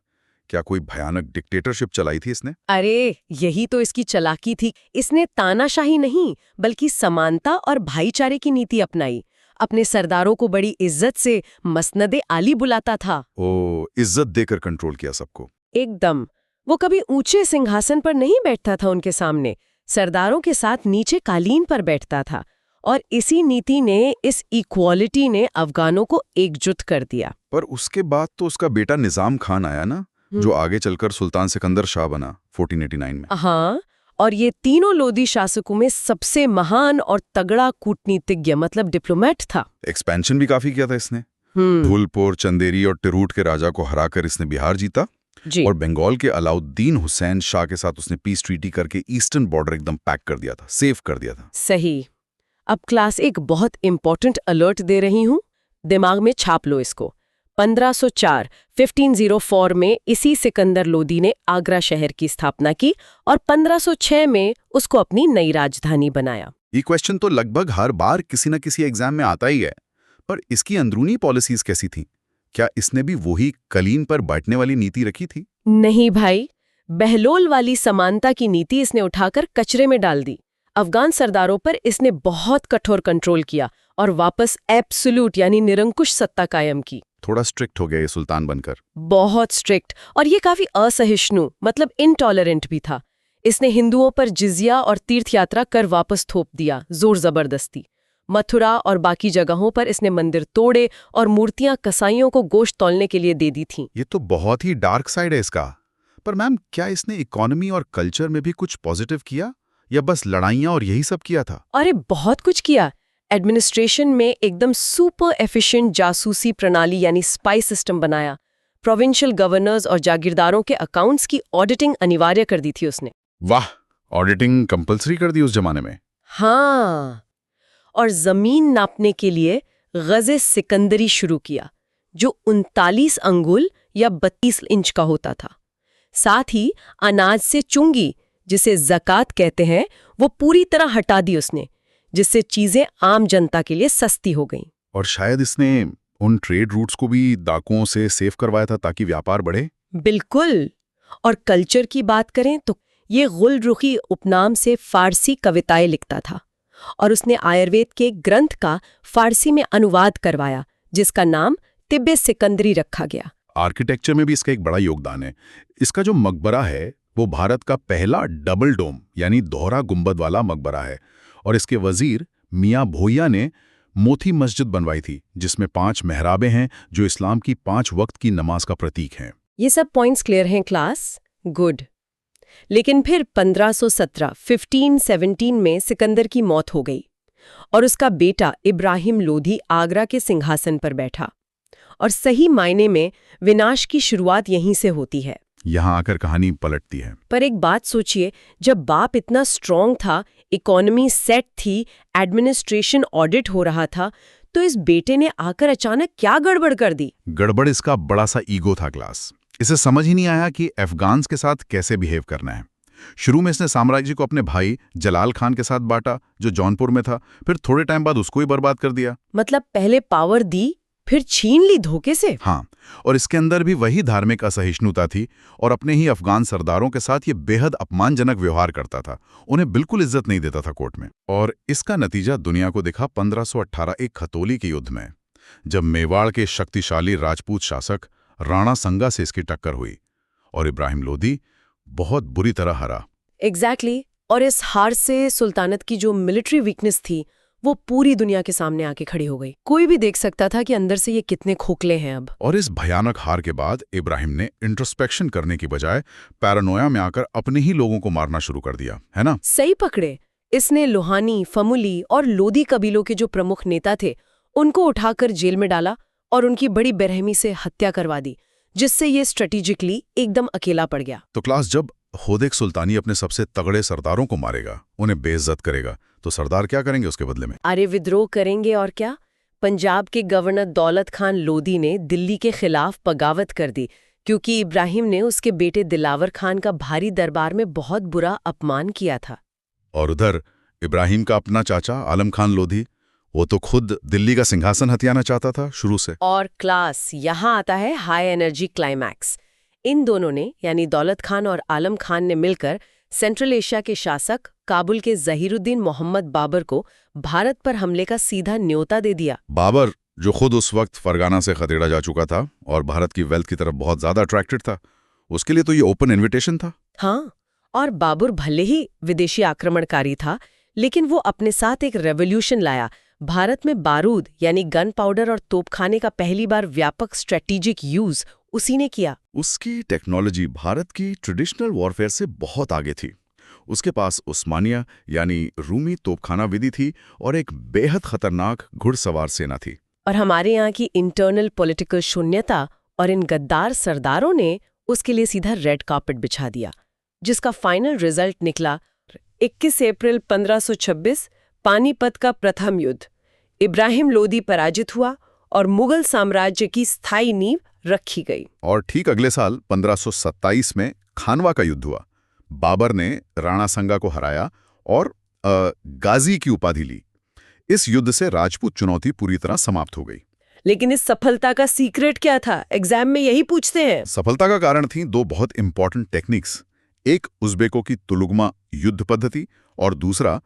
क्या कोई भयानक डिक्टेटरशिप चलाई थी इसने? अरे, यही तो इसकी चालाकी थी। इसने तानाशाही नहीं बल्कि समानता और भाईचारे की नीति अपनाई। अपने सरदारों को बड़ी इज्जत से मसनदे आली बुलाता था। ओ, इज्जत देकर कंट्रोल किया सबको। एकदम। वो कभी ऊंचे सिंहासन पर नहीं बैठता था उनके सामने, सरदारों के साथ नीचे कालीन पर बैठता था। और इसी नीति ने, इस इक्वालिटी ने अफगानों को एकजुट कर दिया। पर उसके बाद तो उसका बेटा निजाम खान आया ना, जो आगे चलकर सुल्तान सिकंदर शाह बना 1489 में। हाँ, और ये तीनों लोधी शासकों में सबसे महान और तगड़ा कूटनीतिज्ञ मतलब डिप्लोमेट था। एक्सपेंशन भी काफी किया था इसने। धौलपुर, चंदेरी और टिरूट के राजा को हराकर इसने बिहार जीता जी। और बंगाल के अलाउद्दीन हुसैन शाह के साथ उसने पीस ट्रीटी करके ईस्टर्न बॉर्डर एकदम पैक कर दिया था, सेफ कर दिया था। सही। अब क्लास एक बहुत इंपॉर्टेंट अलर्ट दे रही हूँ, दिमाग में छाप लो इसको। 1504 1504 में इसी सिकंदर लोदी ने आगरा शहर की स्थापना की और 1506 में उसको अपनी नई राजधानी बनाया। ये क्वेश्चन तो लगभग हर बार किसी न किसी एग्जाम में आता ही है, पर इसकी अंदरूनी पॉलिसीज कैसी थी? क्या इसने भी वही कलीन पर बांटने वाली नीति रखी थी? नहीं भाई, बहलोल वाली समानता की नीति इसने उठाकर कचरे में डाल दी। अफगान सरदारों पर इसने बहुत कठोर कंट्रोल किया और वापस एब्सोल्यूट यानी निरंकुश सत्ता कायम की। थोड़ा स्ट्रिक्ट हो गया ये सुल्तान बनकर। बहुत स्ट्रिक्ट, और ये काफी असहिष्णु मतलब इनटॉलरेंट भी था। इसने हिंदुओं पर जिजिया और तीर्थयात्रा कर वापस थोप दिया, जोर जबरदस्ती। मथुरा और बाकी जगहों पर इसने मंदिर तोड़े और मूर्तियां कसाईयों को गोश्त तौलने के लिए दे दी थीं। ये तो बहुत ही डार्क साइड है इसका। पर मैम, क्या इसने इकोनॉमी और कल्चर में भी कुछ पॉजिटिव किया या बस लड़ाइयां और यही सब किया था? अरे बहुत कुछ किया। एडमिनिस्ट्रेशन में एकदम सुपर एफिशिएंट जासूसी प्रणाली यानी स्पाई सिस्टम बनाया। प्रोविंशियल गवर्नर्स और जागीरदारों के अकाउंट्स की ऑडिटिंग अनिवार्य कर दी थी उसने। वाह, ऑडिटिंग कंपलसरी कर दी उस जमाने में। हाँ, और जमीन नापने के लिए गज़े सिकंदरी शुरू किया, जो 39 अंगुल या 32 इंच का होता था। साथ ही अनाज से चुंगी, जिसे ज़कात कहते हैं, वो पूरी तरह हटा दी उसने, जिससे चीजें आम जनता के लिए सस्ती हो गईं। और शायद इसने उन ट्रेड रूट्स को भी डाकुओं से सेव करवाया था ताकि व्यापार बढ़े। बिल्कुल। और कल्चर की बात करें तो ये गुलरुखी उपनाम से फारसी कविताएं लिखता था और उसने आयुर्वेद के ग्रंथ का फारसी में अनुवाद करवाया, जिसका नाम तिब्बे सिकंदरी रखा गया। आर्किटेक्चर में भी इसका एक बड़ा योगदान है। इसका जो मकबरा है वो भारत का पहला डबल डोम यानी दोहरा गुंबद वाला मकबरा है और इसके वजीर मियां भोइया ने मोती मस्जिद बनवाई थी, जिसमें 5 मेहराबें हैं जो इस्लाम की 5 वक्त की नमाज का प्रतीक हैं। ये सब पॉइंट्स क्लियर हैं क्लास? गुड। लेकिन फिर 1517 में सिकंदर की मौत हो गई और उसका बेटा इब्राहिम लोधी आगरा के सिंहासन पर बैठा। और सही मायने में विनाश की शुरुआत यहीं से होती है। यहाँ आकर कहानी पलटती है। पर एक बात सोचिए, जब बाप इतना स्ट्रांग था, इकोनॉमी सेट थी, एडमिनिस्ट्रेशन ऑडिट हो रहा था, तो इस बेटे ने आकर अचानक क्या गड़बड़ कर दी? गड़बड़ इसका बड़ा सा ईगो था क्लास। इसे समझ ही नहीं आया कि अफगान्स के साथ कैसे बिहेव करना है। शुरू में इसने साम्राज्य को अपने भाई जलाल खान के साथ बांटा, जो जौनपुर में था, फिर थोड़े टाइम बाद उसको ही बर्बाद कर दिया। मतलब पहले पावर दी, फिर छीन ली धोखे से। हाँ, और इसके अंदर भी वही धार्मिक असहिष्णुता थी और अपने ही अफगान सरदारों के साथ ये बेहद अपमानजनक व्यवहार करता था। उन्हें बिल्कुल इज्जत नहीं देता था कोर्ट में। और इसका नतीजा दुनिया को दिखा 1518 एक खतौली के युद्ध में, जब मेवाड़ के शक्तिशाली राजपूत शासक राणा संगा से इसकी टक्कर हुई और इब्राहिम लोदी बहुत बुरी तरह हरा। एग्जैक्टली। और इस हार से सुल्तानत की जो मिलिट्री वीकनेस थी वो पूरी दुनिया के सामने आके खड़ी हो गई। कोई भी देख सकता था कि अंदर से ये कितने खोखले हैं अब। और इस भयानक हार के बाद इब्राहिम ने इंट्रोस्पेक्शन करने की बजाय पैरानोया में आकर अपने ही लोगों को मारना शुरू कर दिया, है ना? सही पकड़े। इसने लोहानी, फमुली और लोदी कबीलों के जो प्रमुख नेता थे उनको उठाकर जेल में डाला और उनकी बड़ी बेरहमी से हत्या करवा दी, जिससे ये स्ट्रेटेजिकली एकदम अकेला पड़ गया। तो क्लास, जब होदेक सुल्तानी अपने सबसे तगड़े सरदारों को मारेगा, उन्हें बेइज्जत करेगा, तो सरदार क्या करेंगे उसके बदले में? अरे विद्रोह करेंगे और क्या। पंजाब के गवर्नर दौलत खान लोदी ने दिल्ली के खिलाफ बगावत कर दी, क्योंकि इब्राहिम ने उसके बेटे दिलावर खान का भारी दरबार में बहुत बुरा अपमान किया था। और उधर इब्राहिम का अपना चाचा आलम खान लोधी, वो तो खुद दिल्ली का सिंहासन हथियाना चाहता था शुरू से। और क्लास, यहाँ आता है हाई एनर्जी क्लाइमैक्स। इन दोनों ने यानी दौलत खान और आलम खान ने मिलकर सेंट्रल एशिया के शासक काबुल के ज़हीरुद्दीन मोहम्मद बाबर को भारत पर हमले का सीधा न्योता दे दिया। बाबर, जो खुद उस वक्त फरगाना से खदेड़ा जा चुका था और भारत की वेल्थ की तरफ बहुत ज्यादा अट्रैक्टेड था, उसके लिए तो ये ओपन इन्विटेशन था। हाँ, और बाबर भले ही विदेशी आक्रमणकारी था, लेकिन वो अपने साथ एक रेवोल्यूशन लाया। भारत में बारूद यानी गन पाउडर और तोपखाने का पहली बार व्यापक स्ट्रेटेजिक यूज उसी ने किया। उसकी टेक्नोलॉजी भारत की ट्रेडिशनल वॉरफेयर से बहुत आगे थी। उसके पास उस्मानिया यानी रूमी तोपखाना विधि थी और एक बेहद खतरनाक घुड़सवार सेना थी। और हमारे यहाँ की इंटरनल पॉलिटिकल शून्यता और इन गद्दार सरदारों ने उसके लिए सीधा रेड कार्पेट बिछा दिया, जिसका फाइनल रिजल्ट निकला 21 अप्रैल 1526, पानीपत का प्रथम युद्ध। इब्राहिम लोदी पराजित हुआ और मुगल साम्राज्य की स्थायी नींव रखी गई। और ठीक अगले साल 1527 में खानवा का युद्ध हुआ। बाबर ने राणा संगा को हराया और गाजी की उपाधि ली। इस युद्ध से राजपूत चुनौती पूरी तरह समाप्त हो गई। लेकिन इस सफलता का सीक्रेट क्या था? एग्जाम में यही पूछते हैं। सफलता का कारण थी दो बहुत इंपॉर्टेंट टेक्निक्स। एक उज़्बेकों की तुलुगमा युद्ध पद्धति और दूसरा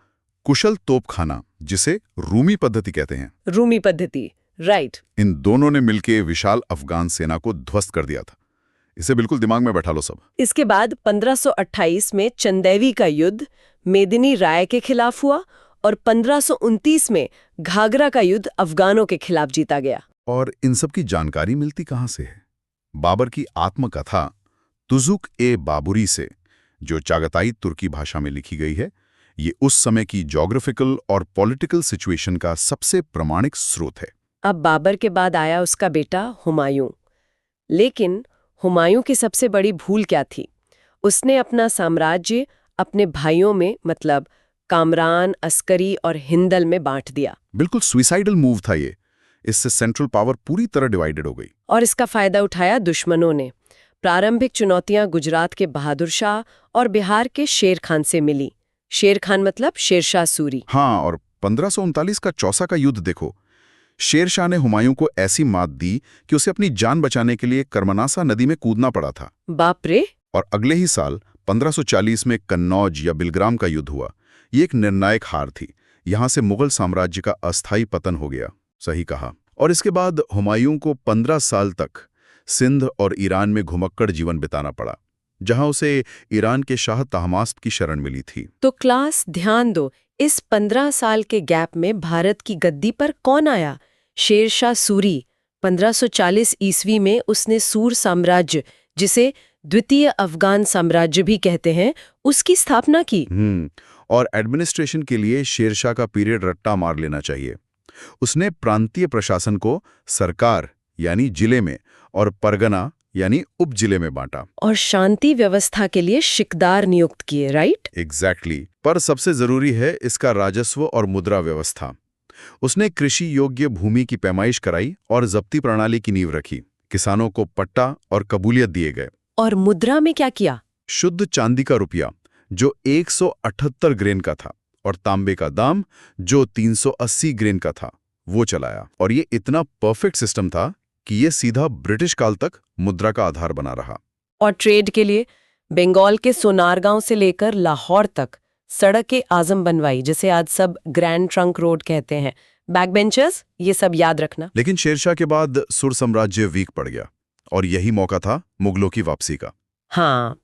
कुशल तोपखाना, जिसे रूमी पद्धति कहते हैं। रूमी पद्धति, राइट। इन दोनों ने मिलकर विशाल अफगान सेना को ध्वस्त कर दिया था। इसे बिल्कुल दिमाग में बैठा लो सब। इसके बाद 1528 में चंदेरी का युद्ध मेदिनी राय के खिलाफ हुआ और 1529 में घाघरा का युद्ध अफगानों के खिलाफ जीता गया। और इन सब की जानकारी मिलती कहां से है? बाबर की आत्मकथा तुजुक-ए-बाबुरी से, जो चागताई तुर्की भाषा में लिखी गई है। ये उस समय की ज्योग्राफिकल और पॉलिटिकल सिचुएशन का सबसे प्रामाणिक स्रोत है। अब बाबर के बाद आया उसका बेटा हुमायूं। लेकिन हुमायूं की सबसे बड़ी भूल क्या थी? उसने अपना साम्राज्य अपने भाइयों में, मतलब कामरान, अस्करी और हिंदल में बांट दिया। बिल्कुल सुइसाइडल मूव था ये। इससे सेंट्रल पावर पूरी तरह डिवाइडेड हो गई। और इसका फायदा उठाया दुश्मनों ने। प्रारंभिक चुनौतियां गुजरात के बहादुर शाह और बिहार के शेर खान से मिली। शेर खान मतलब शेरशाह सूरी। हाँ, और 1539 का चौसा का युद्ध देखो। शेरशाह ने हुमायूं को ऐसी मात दी कि उसे अपनी जान बचाने के लिए कर्मनासा नदी में कूदना पड़ा था। बाप रे। और अगले ही साल 1540 में कन्नौज या बिलग्राम का युद्ध हुआ। ये एक निर्णायक हार थी। यहां से मुगल साम्राज्य का अस्थायी पतन हो गया। सही कहा। और इसके बाद हुमायूं को 15 साल तक सिंध और ईरान में घुमक्कड़ जीवन बिताना पड़ा, जहां उसे ईरान के शाह तहमास्प की शरण मिली थी। तो क्लास ध्यान दो, इस 15 साल के गैप में भारत की गद्दी पर कौन आया? शेरशाह सूरी। 1540 ईस्वी में उसने सूर साम्राज्य, जिसे द्वितीय अफगान साम्राज्य भी कहते हैं, उसकी स्थापना की। और एडमिनिस्ट्रेशन के लिए शेरशाह का पीरियड रट्टा मार लेना चाहिए। उसने प्रांतीय प्रशासन को सरकार यानी जिले में और परगना यानी उप जिले में बांटा। और शांति व्यवस्था के लिए शिकदार नियुक्त किए, राइट? एग्जैक्टली। पर सबसे जरूरी है इसका राजस्व और मुद्रा व्यवस्था। उसने कृषि योग्य भूमि की पैमाइश कराई और जब्ती प्रणाली की नींव रखी। किसानों को पट्टा और कबूलियत दिए गए। और मुद्रा में क्या किया? शुद्ध चांदी का रुपया, जो 178 ग्रेन का था, और तांबे का दाम, जो 380 ग्रेन का था, वो चलाया। और ये इतना परफेक्ट सिस्टम था कि ये सीधा ब्रिटिश काल तक मुद्रा का आधार बना रहा। और ट्रेड के लिए बंगाल के सोनारगांव से लेकर लाहौर तक सड़क के आजम बनवाई, जिसे आज सब ग्रैंड ट्रंक रोड कहते हैं। बैक बेंचर्स, ये सब याद रखना। लेकिन शेरशाह के बाद सुर साम्राज्य वीक पड़ गया और यही मौका था मुगलों की वापसी का। हाँ,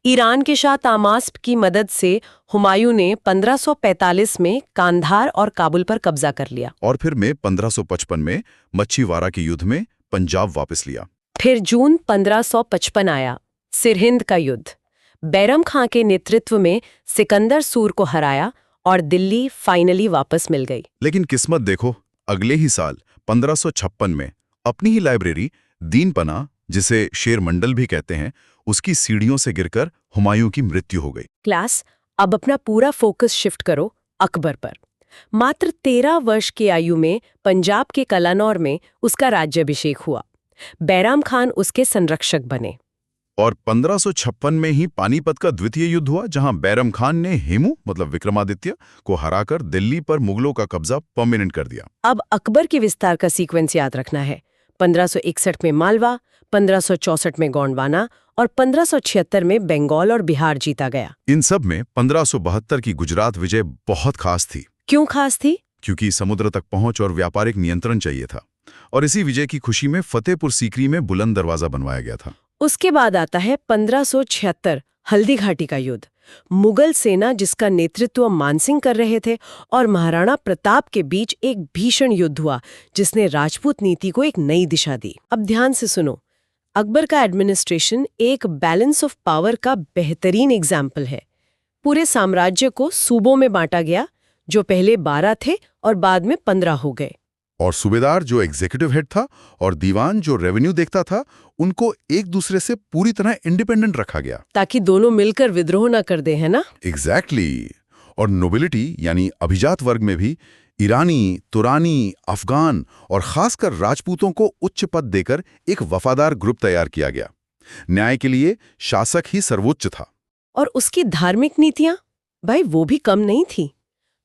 ईरान के शाह तहमास्प की मदद से हुमायूं ने 1545 में कांधार और काबुल पर कब्जा कर लिया। और फिर में 1555 में मच्छीवाड़ा के युद्ध में पंजाब वापस लिया। फिर जून 1555 आया, सिरहिंद का युद्ध। बैरम खां के नेतृत्व में सिकंदर सूर को हराया और दिल्ली फाइनली वापस मिल गई। लेकिन किस्मत देखो, अगले ही साल 1556 में अपनी ही लाइब्रेरी दीनपना, जिसे शेर मंडल भी कहते हैं, उसकी सीढ़ियों से गिरकर हुमायूं की मृत्यु हो गई। क्लास, अब अपना पूरा फोकस शिफ्ट करो अकबर पर। मात्र 13 वर्ष की आयु में पंजाब के कलानौर में उसका राज्याभिषेक हुआ। बैराम खान उसके संरक्षक बने। और 1556 में ही पानीपत का द्वितीय युद्ध हुआ, जहां बैरम खान ने हेमू मतलब विक्रमादित्य को हराकर दिल्ली पर मुगलों का कब्जा परमानेंट कर दिया। अब अकबर के विस्तार का सीक्वेंस याद रखना है। 1561 में मालवा, 1564 में गोंडवाना और 1576 में बंगाल और बिहार जीता गया। इन सब में 1572 की गुजरात विजय बहुत खास थी। क्यों खास थी? क्योंकि समुद्र तक पहुंच और व्यापारिक नियंत्रण चाहिए था। और इसी विजय की खुशी में फतेहपुर सीकरी में बुलंद दरवाजा बनवाया गया था। उसके बाद आता है 1576 हल्दी घाटी का युद्ध। मुगल सेना, जिसका नेतृत्व मानसिंह कर रहे थे, और महाराणा प्रताप के बीच एक भीषण युद्ध हुआ, जिसने राजपूत नीति को एक नई दिशा दी। अब ध्यान से सुनो, अकबर का एडमिनिस्ट्रेशन एक बैलेंस ऑफ पावर का बेहतरीन एग्जाम्पल है। पूरे साम्राज्य को सूबों में बांटा गया, जो पहले 12 थे और बाद में 15 हो गए। और सूबेदार, जो एग्जीक्यूटिव हेड था, और दीवान, जो रेवेन्यू देखता था, उनको एक दूसरे से पूरी तरह इंडिपेंडेंट रखा गया, ताकि दोनों मिलकर विद्रोह न कर दे, है ना? एग्जैक्टली। और नोबिलिटी यानी अभिजात वर्ग में भी ईरानी, तुरानी, अफगान और खासकर राजपूतों को उच्च पद देकर एक वफादार ग्रुप तैयार किया गया। न्याय के लिए शासक ही सर्वोच्च था। और उसकी धार्मिक नीतियां, भाई वो भी कम नहीं थी।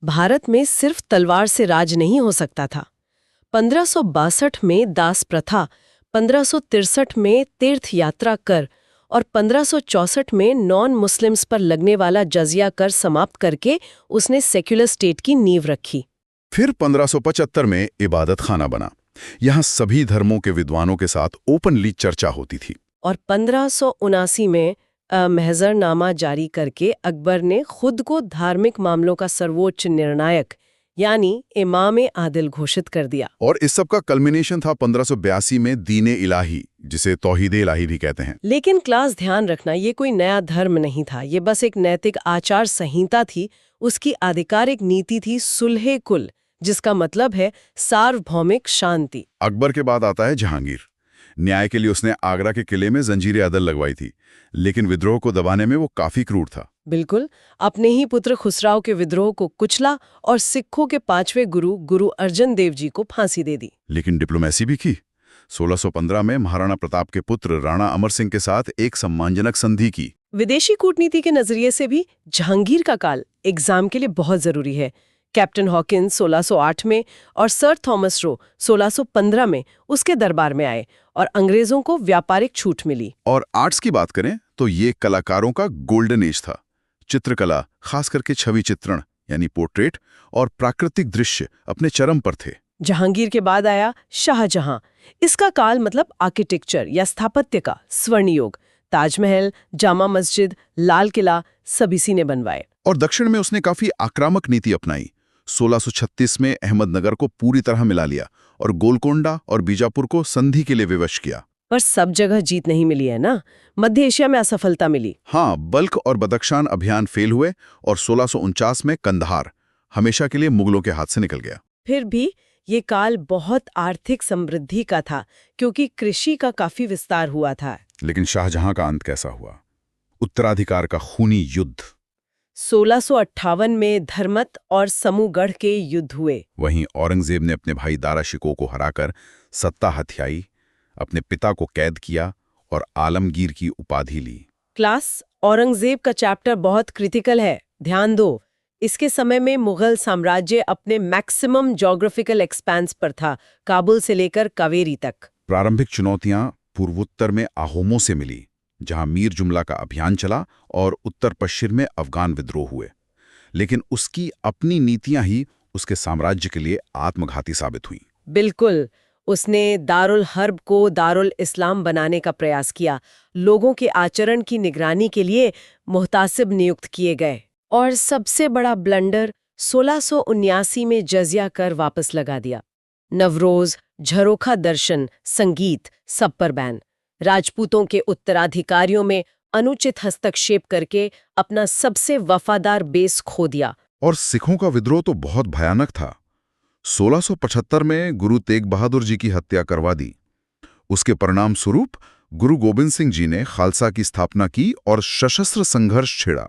भारत में सिर्फ तलवार से राज नहीं हो सकता था। 1562 में दास प्रथा, 1563 में तीर्थ यात्रा कर और 1564 में नॉन मुस्लिम्स पर लगने वाला जजिया कर समाप्त करके उसने सेक्युलर स्टेट की नींव रखी। फिर 1575 में इबादत खाना बना। यहाँ सभी धर्मों के विद्वानों के साथ ओपनली चर्चा होती थी। और 1579 में महजरनामा जारी करके अकबर ने खुद को धार्मिक मामलों का सर्वोच्च निर्णायक यानी इमाम आदिल घोषित कर दिया। और इस सब का कल्मिनेशन था 1582 में दीन इलाही, जिसे तौहीद इलाही भी कहते हैं। लेकिन क्लास ध्यान रखना, ये कोई नया धर्म नहीं था, ये बस एक नैतिक आचार संहिता थी। उसकी आधिकारिक नीति थी सुलह कुल, जिसका मतलब है सार्वभौमिक शांति। अकबर के बाद आता है जहांगीर। न्याय के लिए उसने आगरा के किले में जंजीर अदल लगवाई थी, लेकिन विद्रोह को दबाने में वो काफी क्रूर था। बिल्कुल, अपने ही पुत्र खुसराव के विद्रोह को कुचला और सिखों के 5वें गुरु अर्जन देव जी को फांसी दे दी। लेकिन डिप्लोमेसी भी की। 1615 में महाराणा प्रताप के पुत्र राणा अमर सिंह के साथ एक सम्मानजनक संधि की। विदेशी कूटनीति के नजरिए से भी जहांगीर का काल एग्जाम के लिए बहुत जरूरी है। कैप्टन हॉकिंस 1608 में और सर थॉमस रो 1615 में उसके दरबार में आए और अंग्रेजों को व्यापारिक छूट मिली। और आर्ट्स की बात करें तो ये कलाकारों का गोल्डन एज था। चित्रकला, खास करके छवि चित्रण यानी पोर्ट्रेट और प्राकृतिक दृश्य अपने चरम पर थे। जहांगीर के बाद आया शाहजहां। इसका काल मतलब आर्किटेक्चर या स्थापत्य का स्वर्ण युग। ताजमहल, जामा मस्जिद, लाल किला सब इसी ने बनवाए। और दक्षिण में उसने काफी आक्रामक नीति अपनाई। 1636 में अहमदनगर को पूरी तरह मिला लिया और गोलकोंडा और बीजापुर को संधि के लिए विवश किया। पर सब जगह जीत नहीं मिली है ना, मध्य एशिया में असफलता मिली। हाँ, बल्ख और बदख्शान अभियान फेल हुए और 1649 में कंधार हमेशा के लिए मुगलों के हाथ से निकल गया। फिर भी ये काल बहुत आर्थिक समृद्धि का था, क्योंकि कृषि का काफी विस्तार हुआ था। लेकिन शाहजहां का अंत कैसा हुआ? उत्तराधिकार का खूनी युद्ध। 1658 में धर्मत और समूगढ़ के युद्ध हुए। वहीं औरंगजेब ने अपने भाई दारा शिकोह को हराकर सत्ता हथियाई, अपने पिता को कैद किया और आलमगीर की उपाधि ली। क्लास, औरंगजेब का चैप्टर बहुत क्रिटिकल है, ध्यान दो। इसके समय में मुगल साम्राज्य अपने मैक्सिमम ज्योग्राफिकल एक्सपेंस पर था, काबुल से लेकर कावेरी तक। प्रारंभिक चुनौतियां पूर्वोत्तर में आहोमों से मिली, जहां मीर जुमला का अभियान चला, और उत्तर पश्चिम में अफगान विद्रोह हुए। लेकिन उसकी अपनी नीतियां ही उसके साम्राज्य के लिए आत्मघाती साबित हुई। बिल्कुल, उसने दारुल हर्ब को दारुल इस्लाम बनाने का प्रयास किया। लोगों के आचरण की निगरानी के लिए मुहतासिब नियुक्त किए गए। और सबसे बड़ा ब्लंडर 1679 में जजिया कर वापस लगा दिया। नवरोज, झरोखा दर्शन, संगीत सब पर बैन। राजपूतों के उत्तराधिकारियों में अनुचित हस्तक्षेप करके अपना सबसे वफादार बेस खो दिया। और सिखों का विद्रोह तो बहुत भयानक था। 1675 में गुरु तेग बहादुर जी की हत्या करवा दी। उसके परिणाम स्वरूप गुरु गोबिंद सिंह जी ने खालसा की स्थापना की और सशस्त्र संघर्ष छिड़ा।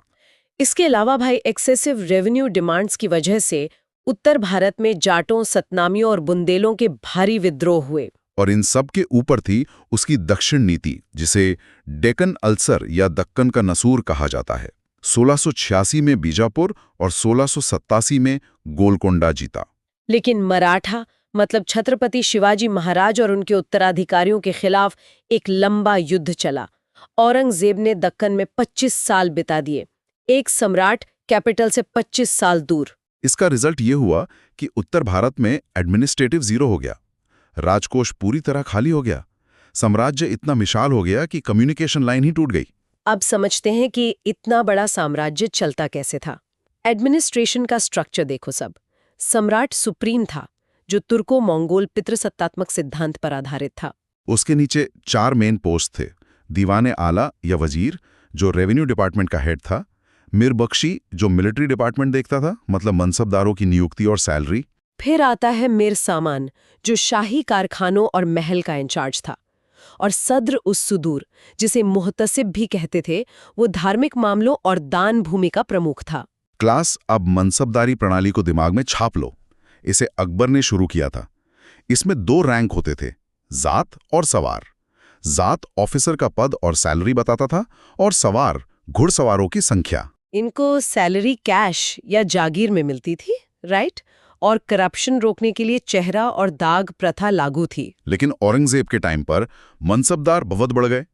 इसके अलावा भाई एक्सेसिव रेवेन्यू डिमांड्स की वजह से उत्तर भारत में जाटों, सतनामियों और बुंदेलों के भारी विद्रोह हुए। और इन सब के ऊपर थी उसकी दक्षिण नीति, जिसे डेक्कन अल्सर या दक्कन का नसूर कहा जाता है। 1686 में बीजापुर और 1687 में गोलकोंडा जीता। लेकिन मराठा मतलब छत्रपति शिवाजी महाराज और उनके उत्तराधिकारियों के खिलाफ एक लंबा युद्ध चला। औरंगजेब ने दक्कन में 25 साल बिता दिए, एक सम्राट कैपिटल से 25 साल दूर। इसका रिजल्ट ये हुआ कि उत्तर भारत में एडमिनिस्ट्रेटिव जीरो हो गया, राजकोष पूरी तरह खाली हो गया, साम्राज्य इतना विशाल हो गया कि कम्युनिकेशन लाइन ही टूट गई। अब समझते हैं कि इतना बड़ा साम्राज्य चलता कैसे था। एडमिनिस्ट्रेशन का स्ट्रक्चर देखो सब। सम्राट सुप्रीम था, जो तुर्को मंगोल पितृसत्तात्मक सिद्धांत पर आधारित था। उसके नीचे 4 मेन पोस्ट थे। दीवाने आला या वजीर, जो रेवेन्यू डिपार्टमेंट का हेड था। मीर बख्शी, जो मिलिट्री डिपार्टमेंट देखता था, मतलब मनसबदारों की नियुक्ति और सैलरी। फिर आता है मीर सामान, जो शाही कारखानों और महल का इंचार्ज था। और सद्र उस सुदूर, जिसे मुहतसिब भी कहते थे, वो धार्मिक मामलों और दान भूमि का प्रमुख था। क्लास, अब मनसबदारी प्रणाली को दिमाग में छाप लो। इसे अकबर ने शुरू किया था। इसमें 2 रैंक होते थे, जात और सवार। जात ऑफिसर का पद और सैलरी बताता था, और सवार घुड़सवारों की संख्या। इनको सैलरी कैश या जागीर में मिलती थी, राइट? और करप्शन रोकने के लिए चेहरा और दाग प्रथा लागू थी। लेकिन औरंगजेब के टाइम पर मनसबदार बहुत बढ़ गए,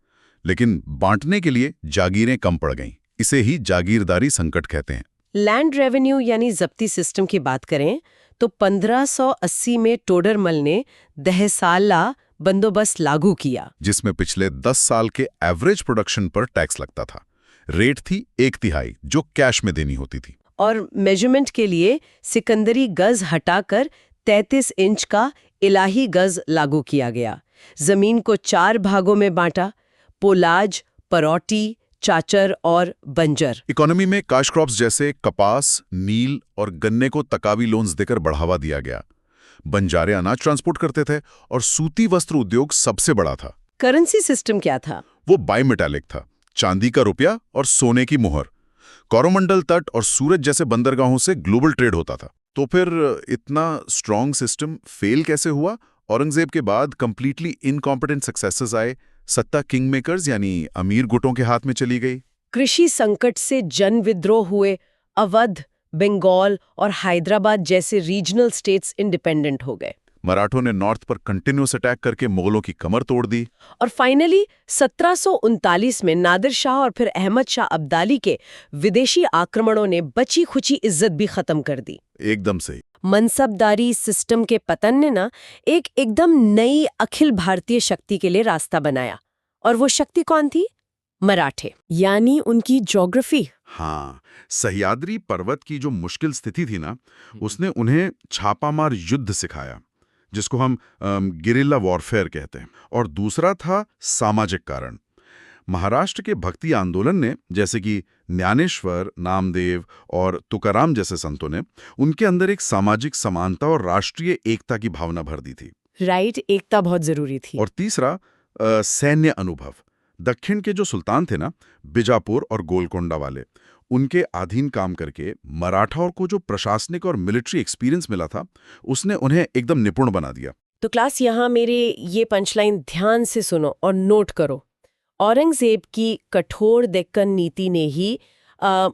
लेकिन बांटने के लिए जागीरें कम पड़ गईं। इसे ही जागीरदारी संकट कहते हैं। लैंड रेवेन्यू यानी जब्ती सिस्टम की बात करें तो 1580 में टोडरमल ने दहसाला बंदोबस्त लागू किया, जिसमें पिछले 10 साल के एवरेज प्रोडक्शन पर टैक्स लगता था। रेट थी 1/3 जो कैश में देनी होती थी। और मेजरमेंट के लिए सिकंदरी गज हटाकर 33 इंच का इलाही गज लागू किया गया। जमीन को 4 भागों में बांटा, पोलाज, परौटी, चाचर और बंजर। इकोनॉमी में कैश क्रॉप्स जैसे कपास, नील और गन्ने को तकावी लोन्स देकर बढ़ावा दिया गया। बंजारे अनाज ट्रांसपोर्ट करते थे और सूती वस्त्र उद्योग सबसे बड़ा था। करेंसी सिस्टम क्या था? वो बाइमेटालिक था, चांदी का रुपया और सोने की मुहर। कोरोमंडल तट और सूरत जैसे बंदरगाहों से ग्लोबल ट्रेड होता था। तो फिर इतना स्ट्रॉन्ग सिस्टम फेल कैसे हुआ? औरंगजेब के बाद कंप्लीटली इनकॉम्पिटेंट सक्सेसर्स आए, सत्ता किंग मेकर्स यानी अमीर गुटों के हाथ में चली गई। कृषि संकट से जन विद्रोह हुए, अवध, बंगाल और हैदराबाद जैसे रीजनल स्टेट्स इंडिपेंडेंट हो गए। मराठों ने नॉर्थ पर कंटिन्यूअस अटैक करके मुगलों की कमर तोड़ दी। और फाइनली 1739 में नादिर शाह और फिर अहमद शाह अब्दाली के विदेशी आक्रमणों ने बची खुची इज्जत भी खत्म कर दी। एकदम सही। मनसबदारी सिस्टम के पतन ने ना एक एकदम नई अखिल भारतीय शक्ति के लिए रास्ता बनाया। और वो शक्ति कौन थी? मराठे, यानी उनकी ज्योग्राफी। हाँ, सह्याद्री पर्वत की जो मुश्किल स्थिति थी ना, उसने उन्हें छापामार युद्ध सिखाया, जिसको हम गिरिल्ला वॉरफेयर कहते हैं। और दूसरा था सामाजिक कारण। महाराष्ट्र के भक्ति आंदोलन ने, जैसे कि ज्ञानेश्वर, नामदेव और तुकाराम जैसे संतों ने, उनके अंदर एक सामाजिक समानता और राष्ट्रीय एकता की भावना भर दी थी। राइट, एकता बहुत जरूरी थी। और तीसरा सैन्य अनुभव। दक्षिण के जो सुल्तान थे ना, बीजापुर और गोलकोंडा वाले, उनके अधीन काम करके मराठाओं को जो प्रशासनिक और मिलिट्री एक्सपीरियंस मिला था, उसने उन्हें एकदम निपुण बना दिया। तो क्लास, यहाँ मेरे ये पंचलाइन ध्यान से सुनो और नोट करो। औरंगजेब की कठोर डेक्कन नीति ने ही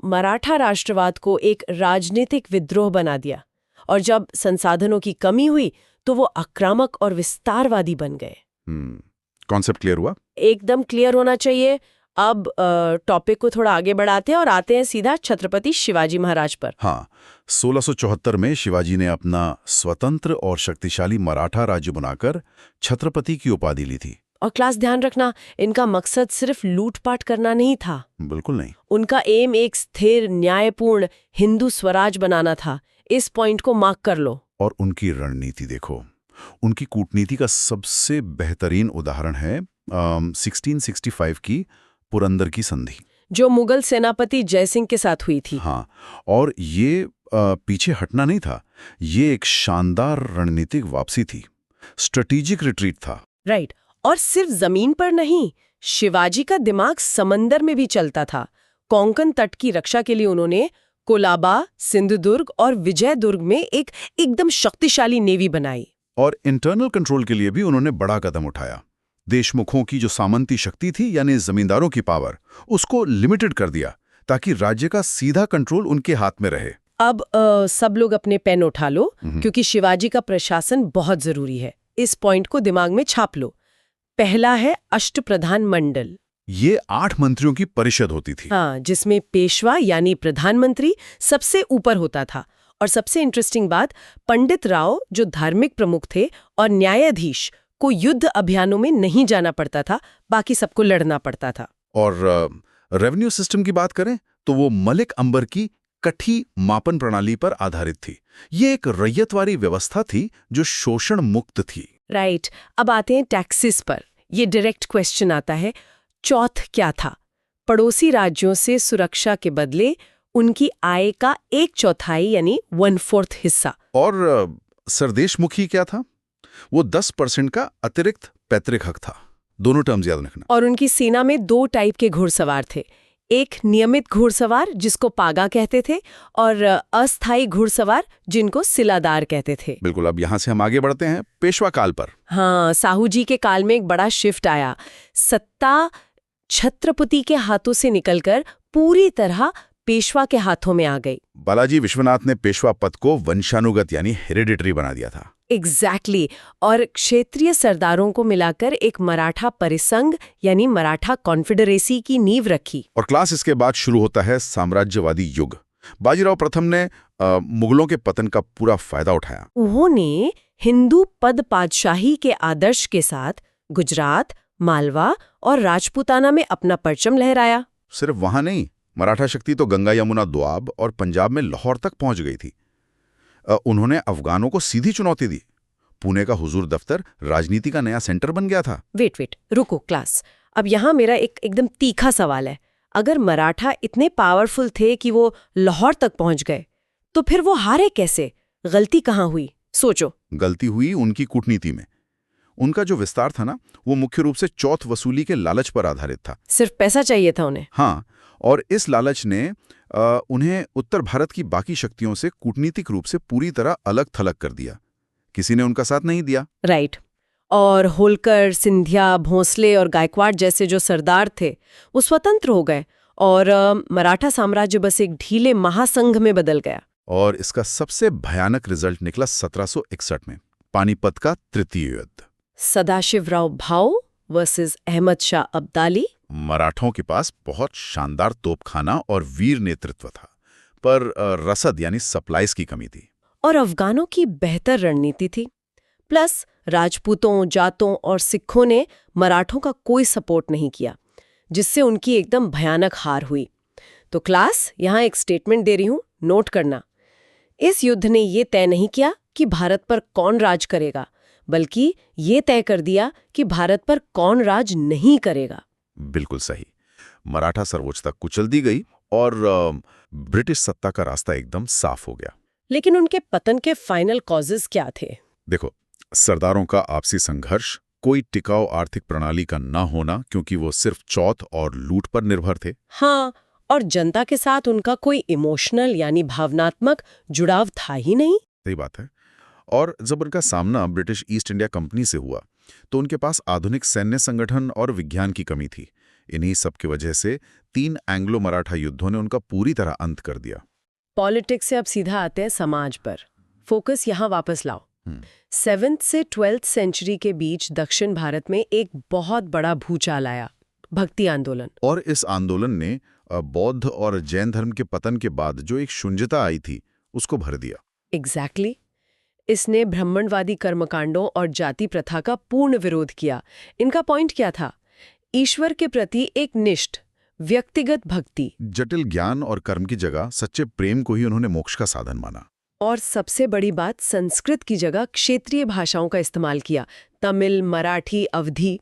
मराठा राष्ट्रवाद को एक राजनीतिक विद्रोह बना दिया, और जब संसाधनों की कमी हुई तो वो आक्रामक और विस्तारवादी बन गए। कॉन्सेप्ट क्लियर हुआ? एकदम क्लियर होना चाहिए। अब टॉपिक को थोड़ा आगे बढ़ाते हैं और आते हैं सीधा छत्रपति शिवाजी महाराज पर। हाँ, 1674 में शिवाजी ने अपना स्वतंत्र और शक्तिशाली मराठा राज्य बनाकर छत्रपति की उपाधि ली थी। और क्लास, ध्यान रखना, इनका मकसद सिर्फ लूटपाट करना नहीं था। बिल्कुल नहीं। उनका एम एक स्थिर, न्यायपूर्ण हिंदू स्वराज बनाना था। इस पॉइंट को मार्क कर लो। और उनकी रणनीति देखो। उनकी कूटनीति का सबसे बेहतरीन उदाहरण है 1665 की पुरंदर की संधि, जो मुगल सेनापति जयसिंह के साथ हुई थी। हाँ, और ये पीछे हटना नहीं था, ये एक शानदार रणनीतिक वापसी थी, स्ट्रेटेजिक रिट्रीट था। राइट। और सिर्फ जमीन पर नहीं, शिवाजी का दिमाग समंदर में भी चलता था। कोंकण तट की रक्षा के लिए उन्होंने कोलाबा, सिंधुदुर्ग और विजयदुर्ग में एक एकदम शक्तिशाली नेवी बनाई। और इंटरनल कंट्रोल के लिए भी उन्होंने बड़ा कदम उठाया। देशमुखों की जो सामंती शक्ति थी, यानी जमींदारों की पावर, उसको लिमिटेड कर दिया ताकि राज्य का सीधा कंट्रोल उनके हाथ में रहे। अब सब लोग अपने पेन उठा लो, क्योंकि शिवाजी का प्रशासन बहुत जरूरी है। इस पॉइंट को दिमाग में छाप लो। पहला है अष्टप्रधान मंडल। ये 8 मंत्रियों की परिषद होती थी। हाँ, जिसमें पेशवा यानी प्रधानमंत्री सबसे ऊपर होता था। और सबसे इंटरेस्टिंग बात, पंडित राव जो धार्मिक प्रमुख थे और न्यायाधीश को युद्ध अभियानों में नहीं जाना पड़ता था, बाकी सबको लड़ना पड़ता था। और रेवेन्यू सिस्टम की बात करें तो वो मलिक अंबर की कठी मापन प्रणाली पर आधारित थी। ये एक रैयतवारी व्यवस्था थी जो शोषण मुक्त थी। राइट। अब आते हैं टैक्सेस पर। ये डायरेक्ट क्वेश्चन आता है, चौथ क्या था? पड़ोसी राज्यों से सुरक्षा के बदले उनकी आय का 1/4 यानी 1/4 हिस्सा। और सरदेशमुखी क्या था? वो 10% का अतिरिक्त पैतृक हक था। दोनों टर्म्स याद रखना। और उनकी सेना में 2 टाइप के घुड़सवार थे। एक नियमित घुड़सवार जिसको पागा कहते थे और अस्थायी घुड़सवार जिनको सिलादार कहते थे। बिल्कुल। अब यहाँ से हम आगे बढ़ते हैं पेशवा काल पर। हाँ, साहू जी के काल में एक बड़ा शिफ्ट आया। सत्ता छत्रपति के हाथों से निकलकर पूरी तरह पेशवा के हाथों में आ गई। बालाजी विश्वनाथ ने पेशवा पद को वंशानुगत यानी हेरिडिटरी बना दिया था। एग्जैक्टली और क्षेत्रीय सरदारों को मिलाकर एक मराठा परिसंघ यानी मराठा कॉन्फेडरेसी की नींव रखी। और क्लास इसके बाद शुरू होता है साम्राज्यवादी युग। बाजीराव प्रथम ने मुगलों के पतन का पूरा फायदा उठाया। उन्होंने हिंदू पद पातशाही के आदर्श के साथ गुजरात, मालवा और राजपूताना में अपना परचम लहराया। सिर्फ वहां नहीं, मराठा शक्ति तो गंगा यमुना दोआब और पंजाब में लाहौर तक पहुंच गई थी। उन्होंने अफगानों को सीधी चुनौती दी। पुणे का हुजूर दफ्तर राजनीति का नया सेंटर बन गया था। वेट रुको क्लास, अब यहाँ मेरा एकदम तीखा सवाल है। अगर मराठा इतने पावरफुल थे कि वो लाहौर तक पहुंच गए, तो फिर वो हारे कैसे? गलती कहाँ हुई? सोचो। गलती हुई उनकी कूटनीति में। उनका जो विस्तार था ना, वो मुख्य रूप से चौथ वसूली के लालच पर आधारित था। सिर्फ पैसा चाहिए था उन्हें। हाँ, और इस लालच ने उन्हें उत्तर भारत की बाकी शक्तियों से कूटनीतिक रूप से पूरी तरह अलग थलग कर दिया। किसी ने उनका साथ नहीं दिया। राइट। और होलकर, सिंधिया, भोंसले और गायकवाड़ जैसे जो सरदार थे वो स्वतंत्र हो गए और मराठा साम्राज्य बस एक ढीले महासंघ में बदल गया। और इसका सबसे भयानक रिजल्ट निकला 1761 में, पानीपत का तृतीय युद्ध। सदाशिवराव भाऊ वर्सेस अहमद शाह अब्दाली। मराठों के पास बहुत शानदार तोपखाना और वीर नेतृत्व था, पर रसद यानी सप्लाईज की कमी थी। और अफगानों की बेहतर रणनीति थी। प्लस राजपूतों, जाटों और सिखों ने मराठों का कोई सपोर्ट नहीं किया, जिससे उनकी एकदम भयानक हार हुई। तो क्लास, यहाँ एक स्टेटमेंट दे रही हूँ, नोट करना। इस युद्ध ने ये तय नहीं किया कि भारत पर कौन राज करेगा, बल्कि ये तय कर दिया कि भारत पर कौन राज नहीं करेगा। बिल्कुल सही। मराठा सर्वोच्चता कुचल दी गई और ब्रिटिश सत्ता का रास्ता एकदम साफ हो गया। लेकिन उनके पतन के फाइनल कॉजेस क्या थे? देखो, सरदारों का आपसी संघर्ष, कोई टिकाऊ आर्थिक प्रणाली का न होना क्योंकि वो सिर्फ चौथ और लूट पर निर्भर थे। हाँ, और जनता के साथ उनका कोई इमोशनल यानी भावनात्मक जुड़ाव था ही नहीं। सही बात है। और जब उनका सामना ब्रिटिश ईस्ट इंडिया कंपनी से हुआ तो उनके पास आधुनिक सैन्य संगठन और विज्ञान की कमी थी। इन्हीं सब की वजह से 3 एंग्लो मराठा युद्धों ने उनका पूरी तरह अंत कर दिया। पॉलिटिक्स से अब सीधा आते हैं समाज पर। फोकस यहाँ वापस लाओ। 7th से 12th सेंचुरी के बीच दक्षिण भारत में एक बहुत बड़ा भूचाल आया, भक्ति आंदोलन। और इस आंदोलन ने बौद्ध और जैन धर्म के पतन के बाद जो एक शून्यता आई थी उसको भर दिया। एग्जैक्टली। इसने ब्राह्मणवादी कर्मकांडों और जाति प्रथा का पूर्ण विरोध किया। इनका पॉइंट क्या था? ईश्वर के प्रति एक निष्ठ व्यक्तिगत भक्ति। जटिल ज्ञान और कर्म की जगह सच्चे प्रेम को ही उन्होंने मोक्ष का साधन माना। और सबसे बड़ी बात, संस्कृत की जगह क्षेत्रीय भाषाओं का इस्तेमाल किया, तमिल, मराठी, अवधी,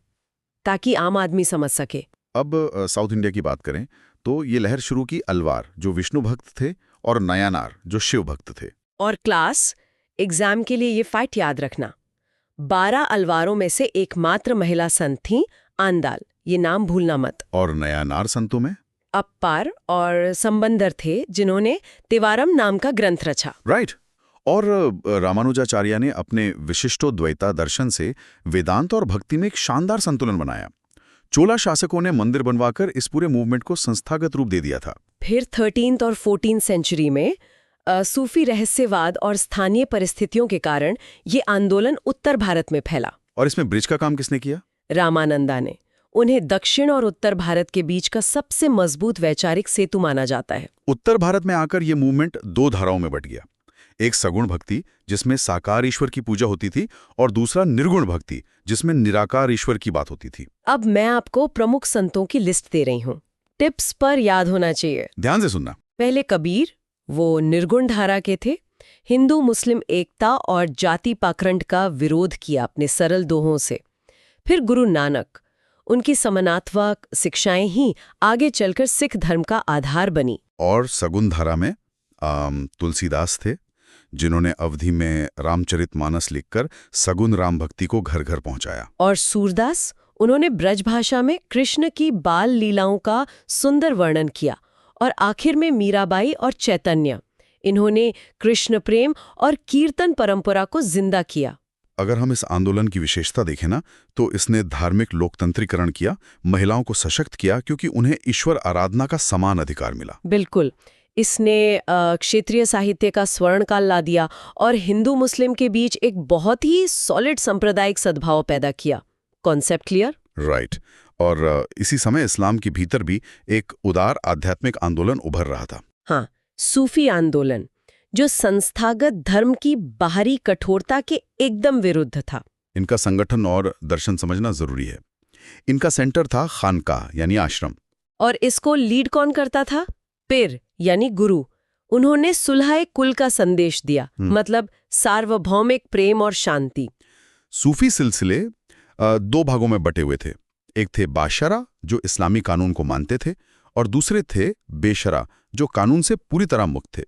ताकि आम आदमी समझ सके। अब साउथ इंडिया की बात करें तो ये लहर शुरू की अलवार, जो विष्णु भक्त थे, और नयानार, जो शिव भक्त थे। और क्लास, एग्जाम के लिए ये फैक्ट याद रखना, 12 अलवारों में से एकमात्र महिला संत थी आंदाल, ये नाम भूलना मत। और नयानार संतों में अप्पार और संबंदर थे, जिन्होंने तिवारम नाम का ग्रंथ रचा। राइट। और रामानुजाचार्य ने अपने विशिष्टोद्वैता दर्शन से वेदांत और भक्ति में एक शानदार संतुलन बनाया। चोला शासकों ने मंदिर बनवाकर इस पूरे मूवमेंट को संस्थागत रूप दे दिया था। फिर 13th और 14th सेंचुरी में सूफी रहस्यवाद और स्थानीय परिस्थितियों के कारण ये आंदोलन उत्तर भारत में फैला। और इसमें ब्रिज का काम किसने किया? रामानंदा ने। उन्हें दक्षिण और उत्तर भारत के बीच का सबसे मजबूत वैचारिक सेतु माना जाता है। उत्तर भारत में आकर ये मूवमेंट 2 धाराओं में बट गया। एक सगुण भक्ति, जिसमें साकार ईश्वर की पूजा होती थी, और दूसरा निर्गुण भक्ति, जिसमें निराकार ईश्वर की बात होती थी। अब मैं आपको प्रमुख संतों की लिस्ट दे रही हूँ, टिप्स पर याद होना चाहिए। ध्यान से सुनना। पहले कबीर, वो निर्गुण धारा के थे। हिंदू मुस्लिम एकता और जाति पाखंड का विरोध किया अपने सरल दोहों से। फिर गुरु नानक, उनकी समनात्मक शिक्षाएं ही आगे चलकर सिख धर्म का आधार बनी। और सगुन धारा में तुलसीदास थे, जिन्होंने अवधि में रामचरितमानस लिखकर सगुन राम भक्ति को घर घर पहुंचाया। और सूरदास, उन्होंने ब्रज भाषा में कृष्ण की बाल लीलाओं का सुंदर वर्णन किया और आखिर में मीराबाई और चैतन्य, इन्होंने कृष्ण प्रेम और कीर्तन परंपरा को जिंदा किया। अगर हम इस आंदोलन की विशेषता देखें ना, तो इसने धार्मिक लोकतंत्रीकरण किया, महिलाओं को सशक्त किया, क्योंकि उन्हें ईश्वर आराधना का समान अधिकार मिला। बिल्कुल। इसने क्षेत्रीय साहित्य का स्वर्ण काल ला दिया और हिंदू मुस्लिम के बीच एक बहुत ही सॉलिड सांप्रदायिक सद्भाव पैदा किया। Concept clear? राइट। और इसी समय इस्लाम के भीतर भी एक उदार आध्यात्मिक आंदोलन उभर रहा था। हाँ, सूफी आंदोलन, जो संस्थागत धर्म की बाहरी कठोरता के एकदम विरुद्ध था। इनका संगठन और दर्शन समझना जरूरी है। इनका सेंटर था खानकाह यानी आश्रम। और इसको लीड कौन करता था? पीर यानी गुरु। उन्होंने सुलह कुल का संदेश दिया, मतलब सार्वभौमिक प्रेम और शांति। सूफी सिलसिले दो भागों में बटे हुए थे। एक थे बाशरा, जो इस्लामी कानून को मानते थे, और दूसरे थे बेशरा, जो कानून से पूरी तरह मुक्त थे।